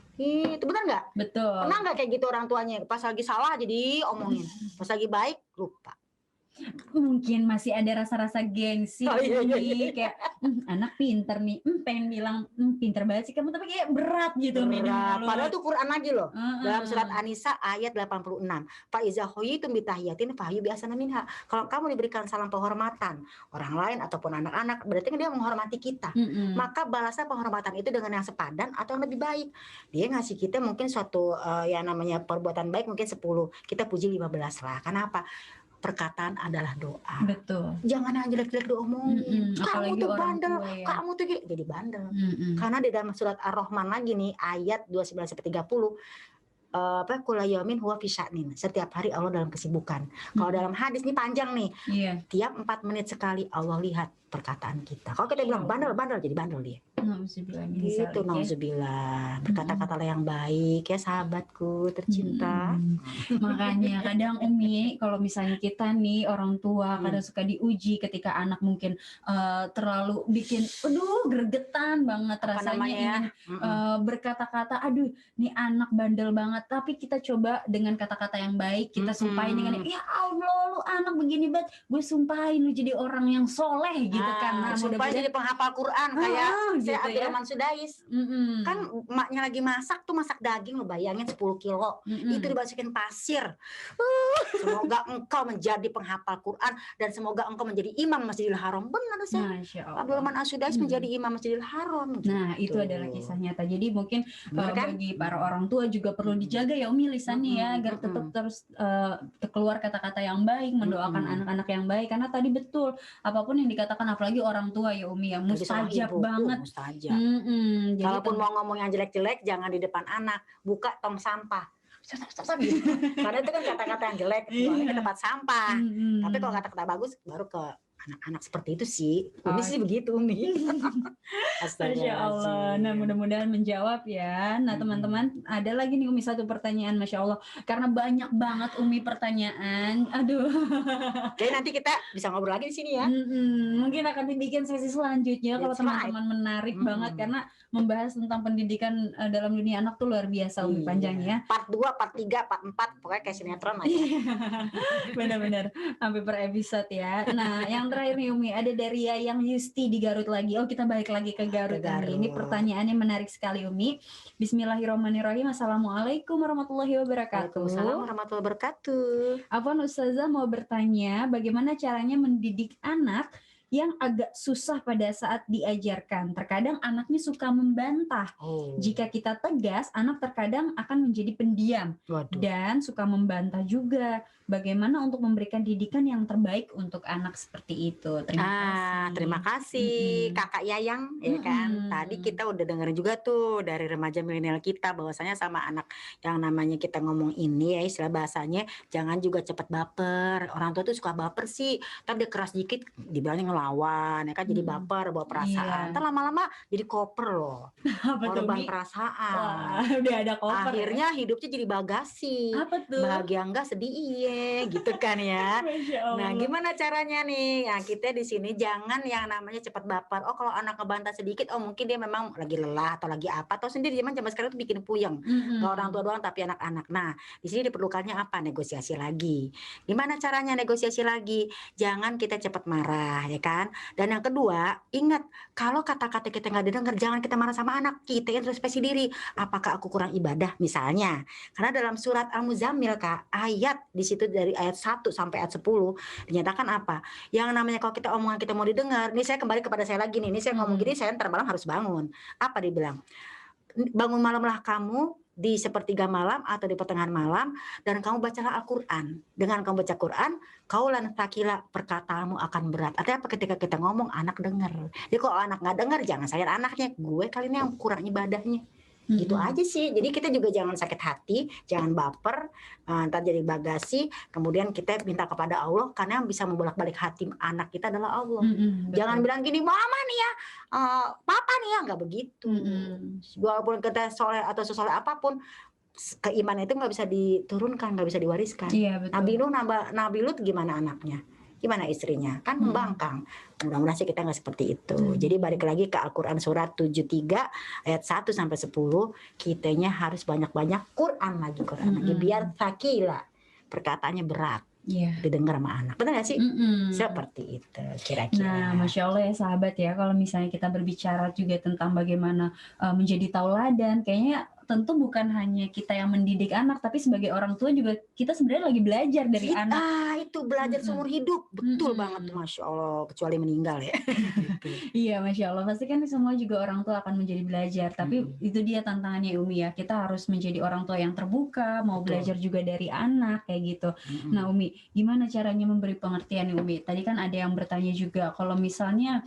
Itu benar nggak?
Betul.
Pernah nggak kayak gitu orang tuanya? Pas lagi salah jadi omongin, pas lagi baik lupa.
Mungkin masih ada rasa-rasa gengsi
iya.
kayak anak pinter nih, pengen bilang pinter banget sih kamu, tapi kayak berat gitu.
Berat. Padahal tuh Quran lagi loh. Dalam surat An-Nisa ayat 86. Fa iza huyitum bitahiyatin fahyu biasana minha. Kalau kamu diberikan salam penghormatan orang lain ataupun anak-anak, berarti dia menghormati kita. Maka balaslah penghormatan itu dengan yang sepadan atau yang lebih baik. Dia ngasih kita mungkin suatu yang namanya perbuatan baik mungkin 10, kita puji 15 lah. Kenapa? Perkataan adalah doa.
Betul.
Jangan hanya jelek-jelek diomongin. Kamu tuh bandel,
ya.
kamu tuh jadi bandel. Karena di dalam surat Ar-Rahman lagi nih ayat 29-30, kula yaumin huwa fi sya'nin. Setiap hari Allah dalam kesibukan. Kalau dalam hadis nih panjang nih. Tiap 4 menit sekali Allah lihat perkataan kita. Kalau kita bilang bandel jadi bandel dia.
Nauzubillah min
Gitu,
dzalik, ya.
nauzubillah. Berkata-kata yang baik ya sahabatku tercinta.
Makanya kadang Umi kalau misalnya kita nih orang tua kadang suka diuji ketika anak mungkin terlalu bikin gregetan banget
Apa
rasanya
namanya ya?
ingin berkata-kata aduh nih anak bandel banget, tapi kita coba dengan kata-kata yang baik kita sumpahin dengan ya Allah lu anak begini banget, gue sumpahin lu jadi orang yang soleh gitu kan. Nah,
Supaya
mudah-mudahan
jadi penghafal Quran kayak
gitu
saya
ya.
Abdurrahman Sudais. Kan emaknya lagi masak daging, lo bayangin 10 kilo itu dimasukin pasir. Semoga engkau menjadi penghafal Quran dan semoga engkau menjadi imam Masjidil Haram. Benar sih.
Masya Allah.
Abdurrahman Sudais menjadi imam Masjidil Haram.
Nah,
gitu.
itu adalah kisah nyata. Jadi mungkin
Benar kan?
bagi para orang tua juga perlu dijaga ya Umi lisannya ya, agar tetap terus keluar kata-kata yang baik, mendoakan anak-anak yang baik. Karena tadi betul, apapun yang dikatakan apalagi orang tua ya Umi ya, mustajab banget.
Mustajab.
Jadi
Kalaupun mau ngomong yang jelek-jelek jangan di depan anak, buka tong sampah. Stop, gitu. Karena itu kan kata-kata yang jelek, buangnya ke tempat sampah. Tapi kalau kata-kata bagus baru ke anak-anak seperti itu sih. Umi sih begitu Umi.
Masya Allah. Nah, mudah-mudahan menjawab ya. Nah, teman-teman, ada lagi nih Umi satu pertanyaan, Masya Allah. Karena banyak banget Umi pertanyaan. Aduh.
Jadi nanti kita bisa ngobrol lagi di sini ya.
Mungkin akan dibikin sesi selanjutnya kalau teman-teman menarik banget karena membahas tentang pendidikan dalam dunia anak tuh luar biasa Umi panjangnya.
Part 2, part 3, part 4, pokoknya kayak sinetron aja.
Benar-benar sampai per episode ya. Nah, yang terakhir nih Umi, ada dari Yayang Yusti di Garut lagi. Oh, kita balik lagi ke Garut. Ini pertanyaannya menarik sekali Umi. Bismillahirrahmanirrahim. Assalamualaikum warahmatullahi wabarakatuh.
Waalaikumsalam warahmatullahi wabarakatuh.
Afwan Ustazah mau bertanya, bagaimana caranya mendidik anak yang agak susah pada saat diajarkan? Terkadang anaknya suka membantah. Jika kita tegas, anak terkadang akan menjadi pendiam. Dan suka membantah juga. Bagaimana untuk memberikan didikan yang terbaik untuk anak seperti itu?
Terima kasih Kakak Yayang ya kan. Tadi kita udah dengerin juga tuh dari remaja milenial kita bahwasanya sama anak yang namanya kita ngomong ini ya istilah bahasanya jangan juga cepat baper. Orang tua tuh suka baper sih. Tapi dia keras dikit dibilangnya ngelawan ya kan, jadi baper bawa perasaan. Ntar lama-lama jadi koper loh. Korban perasaan.
Wah, udah ada koper.
Akhirnya hidupnya jadi bagasi.
Apa tuh?
Bahagia enggak sedih iye gitu kan ya. Nah, gimana caranya nih? Ya, kita di sini jangan yang namanya cepat baper. Oh, kalau anak ngebantah sedikit, oh mungkin dia memang lagi lelah atau lagi apa atau sendiri zaman sekarang itu bikin puyeng. Gak orang tua doang tapi anak-anak. Nah, di sini diperlukannya apa? Negosiasi lagi. Gimana caranya negosiasi lagi? Jangan kita cepat marah, ya kan? Dan yang kedua, ingat kalau kata-kata kita nggak didengar, jangan kita marah sama anak. Kita introspeksi diri. Apakah aku kurang ibadah misalnya? Karena dalam surat Al-Muzammil Kak, ayat di situ dari ayat 1 sampai ayat 10 dinyatakan apa? Yang namanya kalau kita omongan kita mau didengar, ini saya kembali kepada saya lagi nih. Ini saya ngomong gini, saya ntar malam harus bangun. Apa dibilang? Bangun malamlah kamu di sepertiga malam atau di pertengahan malam dan kamu bacalah Al-Quran. Dengan kamu baca Quran, kaulan sakila perkataanmu akan berat. Artinya apa? Ketika kita ngomong anak dengar. Jadi kalau anak nggak dengar jangan sayang anaknya. Gue kali ini yang kurang ibadahnya. Gitu aja sih. Jadi kita juga jangan sakit hati, jangan baper, ntar jadi bagasi. Kemudian kita minta kepada Allah karena yang bisa membolak-balik hati anak kita adalah Allah. Jangan bilang gini, mama nih ya, papa nih ya, nggak begitu. Walaupun kita soleh atau sesoleh apapun, keimanan itu nggak bisa diturunkan, nggak bisa diwariskan.
Iya, betul.
Nabi Lut gimana anaknya? Gimana istrinya? Kan membangkang. Mudah-mudahan sih kita nggak seperti itu. Jadi balik lagi ke Al-Quran surat 73 ayat 1 sampai 10, kitanya harus banyak-banyak Quran lagi biar sakila perkataannya berat. Didengar sama anak. Benar gak sih? Seperti itu kira-kira.
Nah, Masya Allah ya sahabat ya, kalau misalnya kita berbicara juga tentang bagaimana menjadi tauladan, kayaknya tentu bukan hanya kita yang mendidik anak, tapi sebagai orang tua juga kita sebenarnya lagi belajar dari anak.
Itu belajar seumur hidup. Betul banget, Masya Allah. Kecuali meninggal ya.
Iya, Masya Allah. Pasti kan semua juga orang tua akan menjadi belajar. Tapi itu dia tantangannya Umi ya. Kita harus menjadi orang tua yang terbuka, mau belajar juga dari anak kayak gitu. Nah Umi, gimana caranya memberi pengertian nih Umi? Tadi kan ada yang bertanya juga, kalau misalnya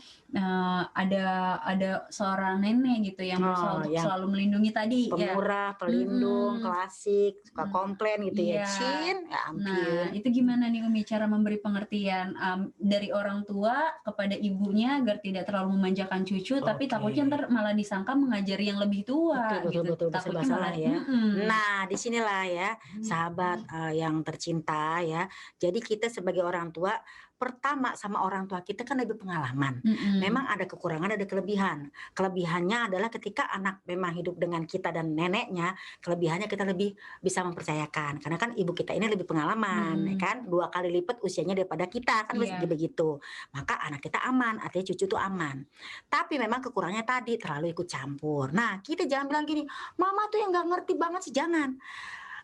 ada seorang nenek gitu yang berusaha untuk selalu melindungi tadi ya
murah, pelindung,
Mm-mm.
klasik, suka komplain gitu ya.
Iya.
Cin, ya
Nah,
ampun.
itu gimana nih Umi cara memberi pengertian dari orang tua kepada ibunya agar tidak terlalu memanjakan cucu, tapi
Oke.
takutnya ntar malah disangka mengajari yang lebih tua gitu.
Betul,
Takutnya
serba
malah
salah ya.
Mm-mm.
Nah, disinilah ya, sahabat yang tercinta ya. Jadi kita sebagai orang tua, pertama sama orang tua kita kan lebih pengalaman.
Mm-mm.
Memang ada kekurangan, ada kelebihan. Kelebihannya adalah ketika anak memang hidup dengan kita dan neneknya, kelebihannya kita lebih bisa mempercayakan. Karena kan ibu kita ini lebih pengalaman, ya kan? 2 kali lipat usianya daripada kita, kan
Iya.
begitu. Maka anak kita aman, artinya cucu itu aman. Tapi memang kekurangannya tadi terlalu ikut campur. Nah, kita jangan bilang gini, mama tuh yang nggak ngerti banget sih, jangan.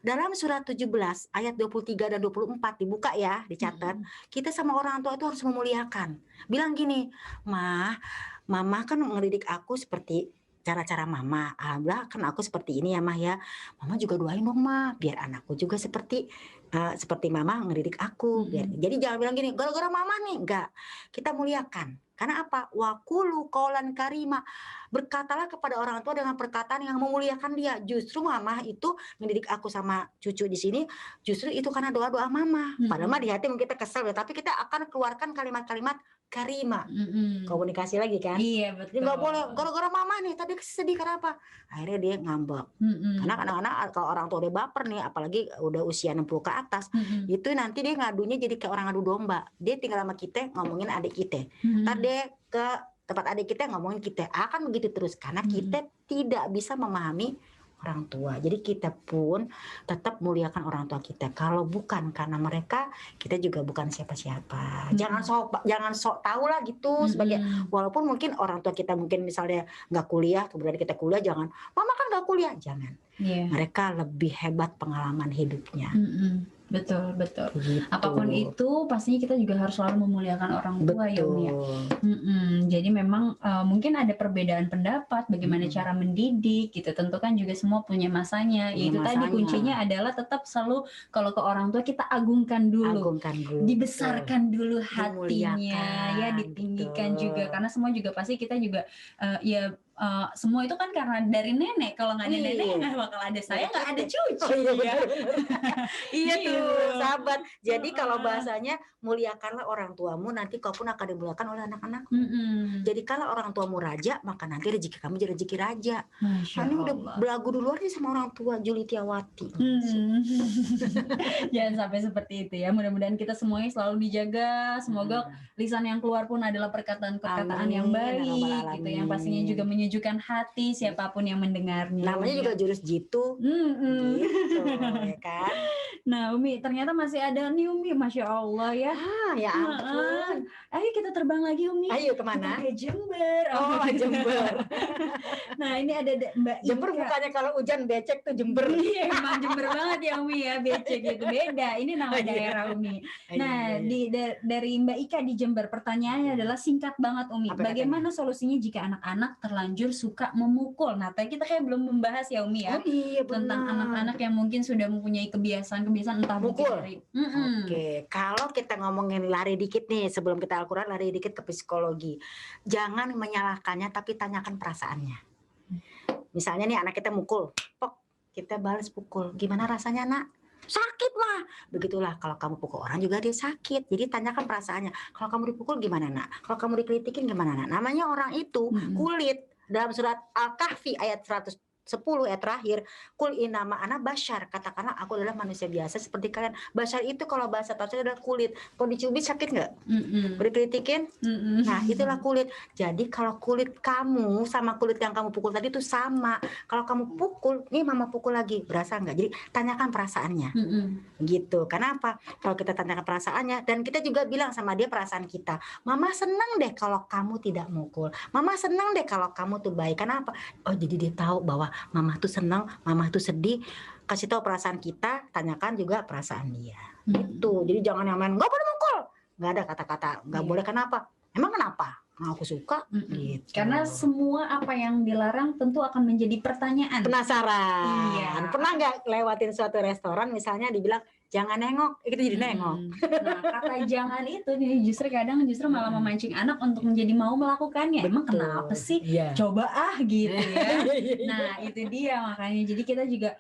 Dalam surat 17 ayat 23 dan 24 dibuka ya, dicatat. Kita sama orang tua itu harus memuliakan. Bilang gini, mama kan ngedidik aku seperti cara-cara mama. Alhamdulillah kan aku seperti ini ya mah ya. Mama juga doain dong mah, biar anakku juga seperti mama ngedidik aku. Jadi jangan bilang gini, gara-gara mama nih, enggak. Kita muliakan. Karena apa? Waqulu qaulan karima. Berkatalah kepada orang tua dengan perkataan yang memuliakan dia. Justru mama itu mendidik aku sama cucu di sini, justru itu karena doa-doa mama. Padahal mah di hati mungkin kita kesel ya, tapi kita akan keluarkan kalimat-kalimat karima. Komunikasi lagi kan?
Iya, betul.
Jadi nggak boleh gara-gara mama nih tadi sedih, kenapa? Akhirnya dia ngambek. Karena kadang-kadang kalau orang tua udah baper nih, apalagi udah usia 60 ke atas, itu nanti dia ngadunya jadi kayak orang ngadu domba. Dia tinggal sama kita ngomongin adik kita. Ntar dia ke tempat adik kita ngomongin kita. Akan begitu terus karena kita tidak bisa memahami orang tua. Jadi kita pun tetap muliakan orang tua kita. Kalau bukan karena mereka, kita juga bukan siapa-siapa. Jangan sok tahu lah gitu sebagai, walaupun mungkin orang tua kita mungkin misalnya nggak kuliah, kemudian kita kuliah, jangan mama kan nggak kuliah, jangan. Mereka lebih hebat pengalaman hidupnya.
Betul.
Gitu.
Apapun itu pastinya kita juga harus selalu memuliakan orang tua ya Umi ya. Jadi memang mungkin ada perbedaan pendapat bagaimana cara mendidik gitu. Tentu kan juga semua punya masanya. Itu tadi kuncinya adalah tetap selalu kalau ke orang tua kita agungkan dulu. Dibesarkan dulu hatinya ya, ditinggikan juga karena semua juga pasti kita juga semua itu kan karena dari nenek. Kalau nggak ada nenek nggak bakal ada saya, nggak ada cucu ya.
Iya tuh sahabat. Jadi kalau bahasanya muliakanlah orang tuamu, nanti kau pun akan dimuliakan oleh anak-anak. Jadi kalau orang tuamu raja, maka nanti rezeki kamu jadi rezeki raja. Ini udah belagu duluan nih sama orang tua Juli Tiawati.
Jangan sampai seperti itu ya. Mudah-mudahan kita semuanya selalu dijaga. Semoga lisan yang keluar pun adalah perkataan-perkataan yang baik gitu, yang pastinya juga menyejukkan hati siapapun yang mendengarnya.
Namanya juga jurus jitu. Gitu, ya kan?
Nah Umi, ternyata masih ada nih Umi, Masya Allah ya.
Ya ampun.
Ayo kita terbang lagi Umi.
Ayo kemana?
Kita ke Jember.
Jember.
Nah ini ada Mbak Ika.
Jember bukannya kalau hujan becek tuh Jember.
Iya emang Jember banget ya Umi ya, becek gitu. Beda, ini nama daerah Umi. Nah dari Mbak Ika di Jember, pertanyaannya adalah singkat banget Umi. Bagaimana solusinya jika anak-anak terlanjur suka memukul? Nah tadi kita kayak belum membahas ya Umi ya. Tentang anak-anak yang mungkin sudah mempunyai kebiasaan entah
mukul.
Dari
Oke, kalau kita ngomongin lari dikit nih, sebelum kita Al-Quran lari dikit ke psikologi. Jangan menyalahkannya tapi tanyakan perasaannya. Misalnya nih anak kita mukul, pok, kita balas pukul. Gimana rasanya nak? Sakit mah. Begitulah kalau kamu pukul orang juga dia sakit. Jadi tanyakan perasaannya. Kalau kamu dipukul gimana nak? Kalau kamu dikritikin gimana nak? Namanya orang itu kulit. Dalam surat Al-Kahfi ayat 110 ayat terakhir, kul inama ana basyar, katakanlah aku adalah manusia biasa seperti kalian. Basyar itu kalau bahasa tafsir adalah kulit. Kalau dicubit sakit nggak? Dikritikin? Nah itulah kulit. Jadi kalau kulit kamu sama kulit yang kamu pukul tadi itu sama. Kalau kamu pukul, nih mama pukul lagi, berasa nggak? Jadi tanyakan perasaannya. Gitu. Karena apa? Kalau kita tanyakan perasaannya, dan kita juga bilang sama dia perasaan kita. Mama senang deh kalau kamu tidak mukul. Mama senang deh kalau kamu tuh baik. Kenapa? Oh jadi dia tahu bahwa mama tuh senang, mama tuh sedih. Kasih tahu perasaan kita, tanyakan juga perasaan dia. Gitu. Jadi jangan yang main nggak boleh mukul, nggak ada kata-kata nggak boleh. Kenapa? Emang kenapa? Nah, aku suka. Gitu.
Karena semua apa yang dilarang tentu akan menjadi pertanyaan.
Penasaran.
Iya.
Pernah nggak lewatin suatu restoran misalnya dibilang jangan nengok, kita jadi nengok.
Nah, kata jangan itu nih justru kadang malah memancing anak untuk menjadi mau melakukannya. Emang
Betul.
kenapa sih?
Iya.
Coba gitu ya. Nah, itu dia makanya. Jadi kita juga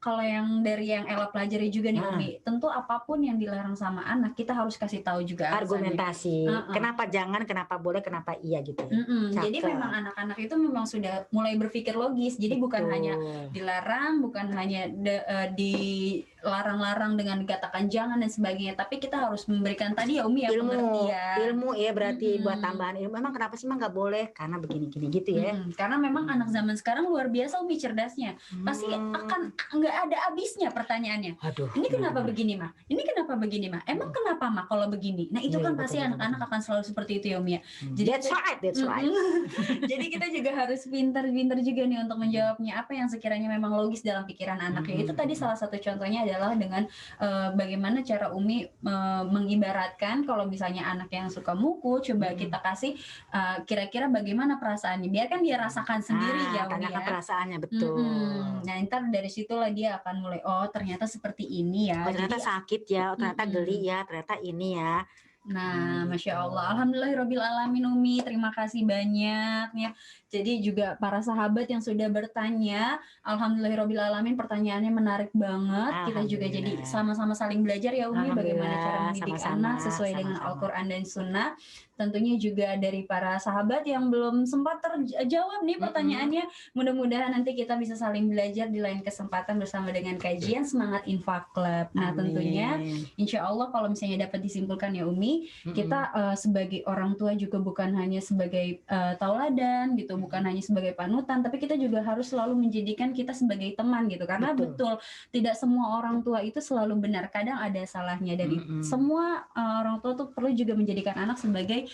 kalau yang dari yang Ella pelajari juga nih Umi, tentu apapun yang dilarang sama anak kita harus kasih tahu juga
argumentasi. Kenapa jangan, kenapa boleh, kenapa iya gitu.
Jadi memang anak-anak itu memang sudah mulai berpikir logis. Jadi bukan hanya dilarang, bukan hanya dilarang-larang dengan dikatakan jangan dan sebagainya, tapi kita harus memberikan tadi ya Umi ya
ilmu ya berarti buat tambahan ilmu. Emang kenapa sih emang nggak boleh? Karena begini-gini gitu ya.
Karena memang anak zaman sekarang luar biasa Umi cerdasnya. Pasti akan nggak ada habisnya pertanyaannya.
Aduh.
Ini kenapa begini mah? Ini kenapa begini mah? Emang kenapa mah kalau begini? Nah itu kan pasti anak-anak akan selalu seperti itu ya Umi ya. Jadi
That's right.
Jadi kita juga harus pintar-pintar juga nih untuk menjawabnya apa yang sekiranya memang logis dalam pikiran anaknya. Itu tadi salah satu contohnya adalah dengan bagaimana cara Umi mengibaratkan kalau misalnya anak yang suka mukul, coba kita kasih kira-kira bagaimana perasaannya. Biarkan dia rasakan sendiri ya Umi
tanyakan
ya.
perasaannya betul.
Nah ntar dari situlah dia akan mulai ternyata seperti ini ya.
Ternyata
jadi,
sakit ya, ternyata geli ya, ternyata ini ya.
Nah, Masya Allah, Alhamdulillahirabbil alamin Umi, terima kasih banyak ya. Jadi juga para sahabat yang sudah bertanya, Alhamdulillahirabbil alamin, pertanyaannya menarik banget. Kita juga jadi sama-sama saling belajar ya Umi, bagaimana cara mendidik anak sesuai dengan Al-Quran dan Sunnah. Tentunya juga dari para sahabat yang belum sempat terjawab nih pertanyaannya, mudah-mudahan nanti kita bisa saling belajar di lain kesempatan bersama dengan kajian Semangat Infak Club. Nah tentunya insya Allah kalau misalnya dapat disimpulkan ya Umi, kita sebagai orang tua juga bukan hanya sebagai tauladan gitu, bukan hanya sebagai panutan, tapi kita juga harus selalu menjadikan kita sebagai teman gitu, karena betul tidak semua orang tua itu selalu benar, kadang ada salahnya. Dari semua orang tua tuh perlu juga menjadikan anak sebagai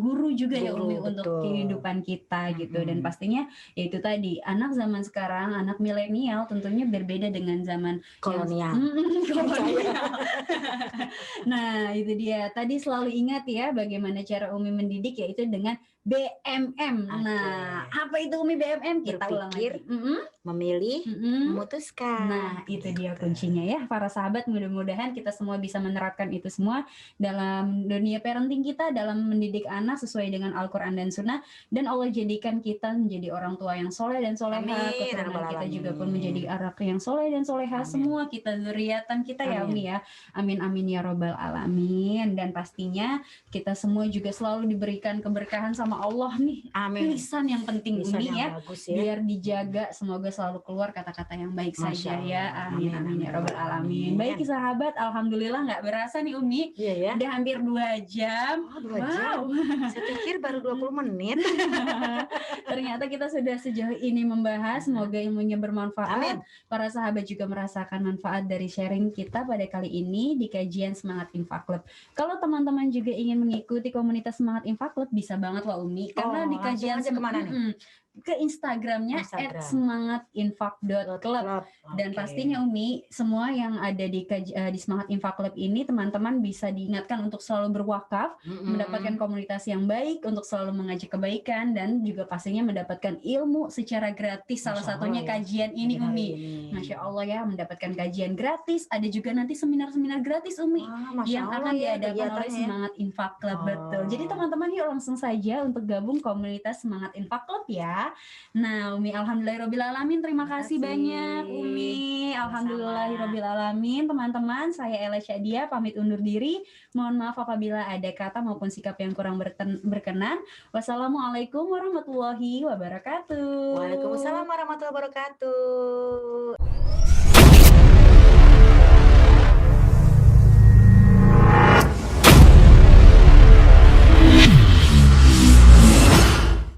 guru juga ya Umi untuk kehidupan kita gitu. Dan pastinya yaitu tadi anak zaman sekarang, anak milenial tentunya berbeda dengan zaman
kolonial.
Nah itu dia, tadi selalu ingat ya bagaimana cara Umi mendidik, yaitu dengan BMM. Nah apa itu Umi BMM? Kita ulang lagi.
Memilih, memutuskan.
Nah itu dia kuncinya ya para sahabat, mudah-mudahan kita semua bisa menerapkan itu semua dalam dunia parenting kita, dalam mendidik anak sesuai dengan Al-Quran dan Sunnah, dan Allah jadikan kita menjadi orang tua yang soleh dan soleha, keturunan kita juga pun menjadi anak yang soleh dan soleha, semua kita zuriatan kita ya Umi ya. Amin amin ya robbal alamin. Dan pastinya kita semua juga selalu diberikan keberkahan sama Allah nih. Lisan yang penting Umi ya, biar dijaga, semoga selalu keluar kata-kata yang baik saja ya. Amin amin ya robbal alamin. Baik sahabat, alhamdulillah nggak berasa nih Umi, udah hampir 2 jam.
2 jam. Saya pikir baru 20 menit.
Ternyata kita sudah sejauh ini membahas, semoga ilmunya bermanfaat. Para sahabat juga merasakan manfaat dari sharing kita pada kali ini di kajian Semangat Infak Club. Kalau teman-teman juga ingin mengikuti komunitas Semangat Infak Club, bisa banget loh Umi, karena di kajian
kemana nih?
Ke Instagramnya @semangatinfak.club. Dan pastinya Umi, semua yang ada di Semangat Infak Club ini teman-teman bisa diingatkan untuk selalu berwakaf, mendapatkan komunitas yang baik, untuk selalu mengajak kebaikan, dan juga pastinya mendapatkan ilmu secara gratis. Salah satunya kajian ini Umi. Masya Allah ya, mendapatkan kajian gratis. Ada juga nanti seminar-seminar gratis Umi yang akan diadakan oleh Semangat Infak Club. Betul. Jadi teman-teman yuk langsung saja untuk gabung komunitas Semangat Infak Club ya. Nah Umi, alhamdulillahirabbil alamin, terima kasih banyak Umi. Alhamdulillahirabbil alamin. Teman-teman, saya Ella Syadia pamit undur diri. Mohon maaf apabila ada kata maupun sikap yang kurang berkenan. Wassalamualaikum warahmatullahi wabarakatuh.
Waalaikumsalam warahmatullahi wabarakatuh.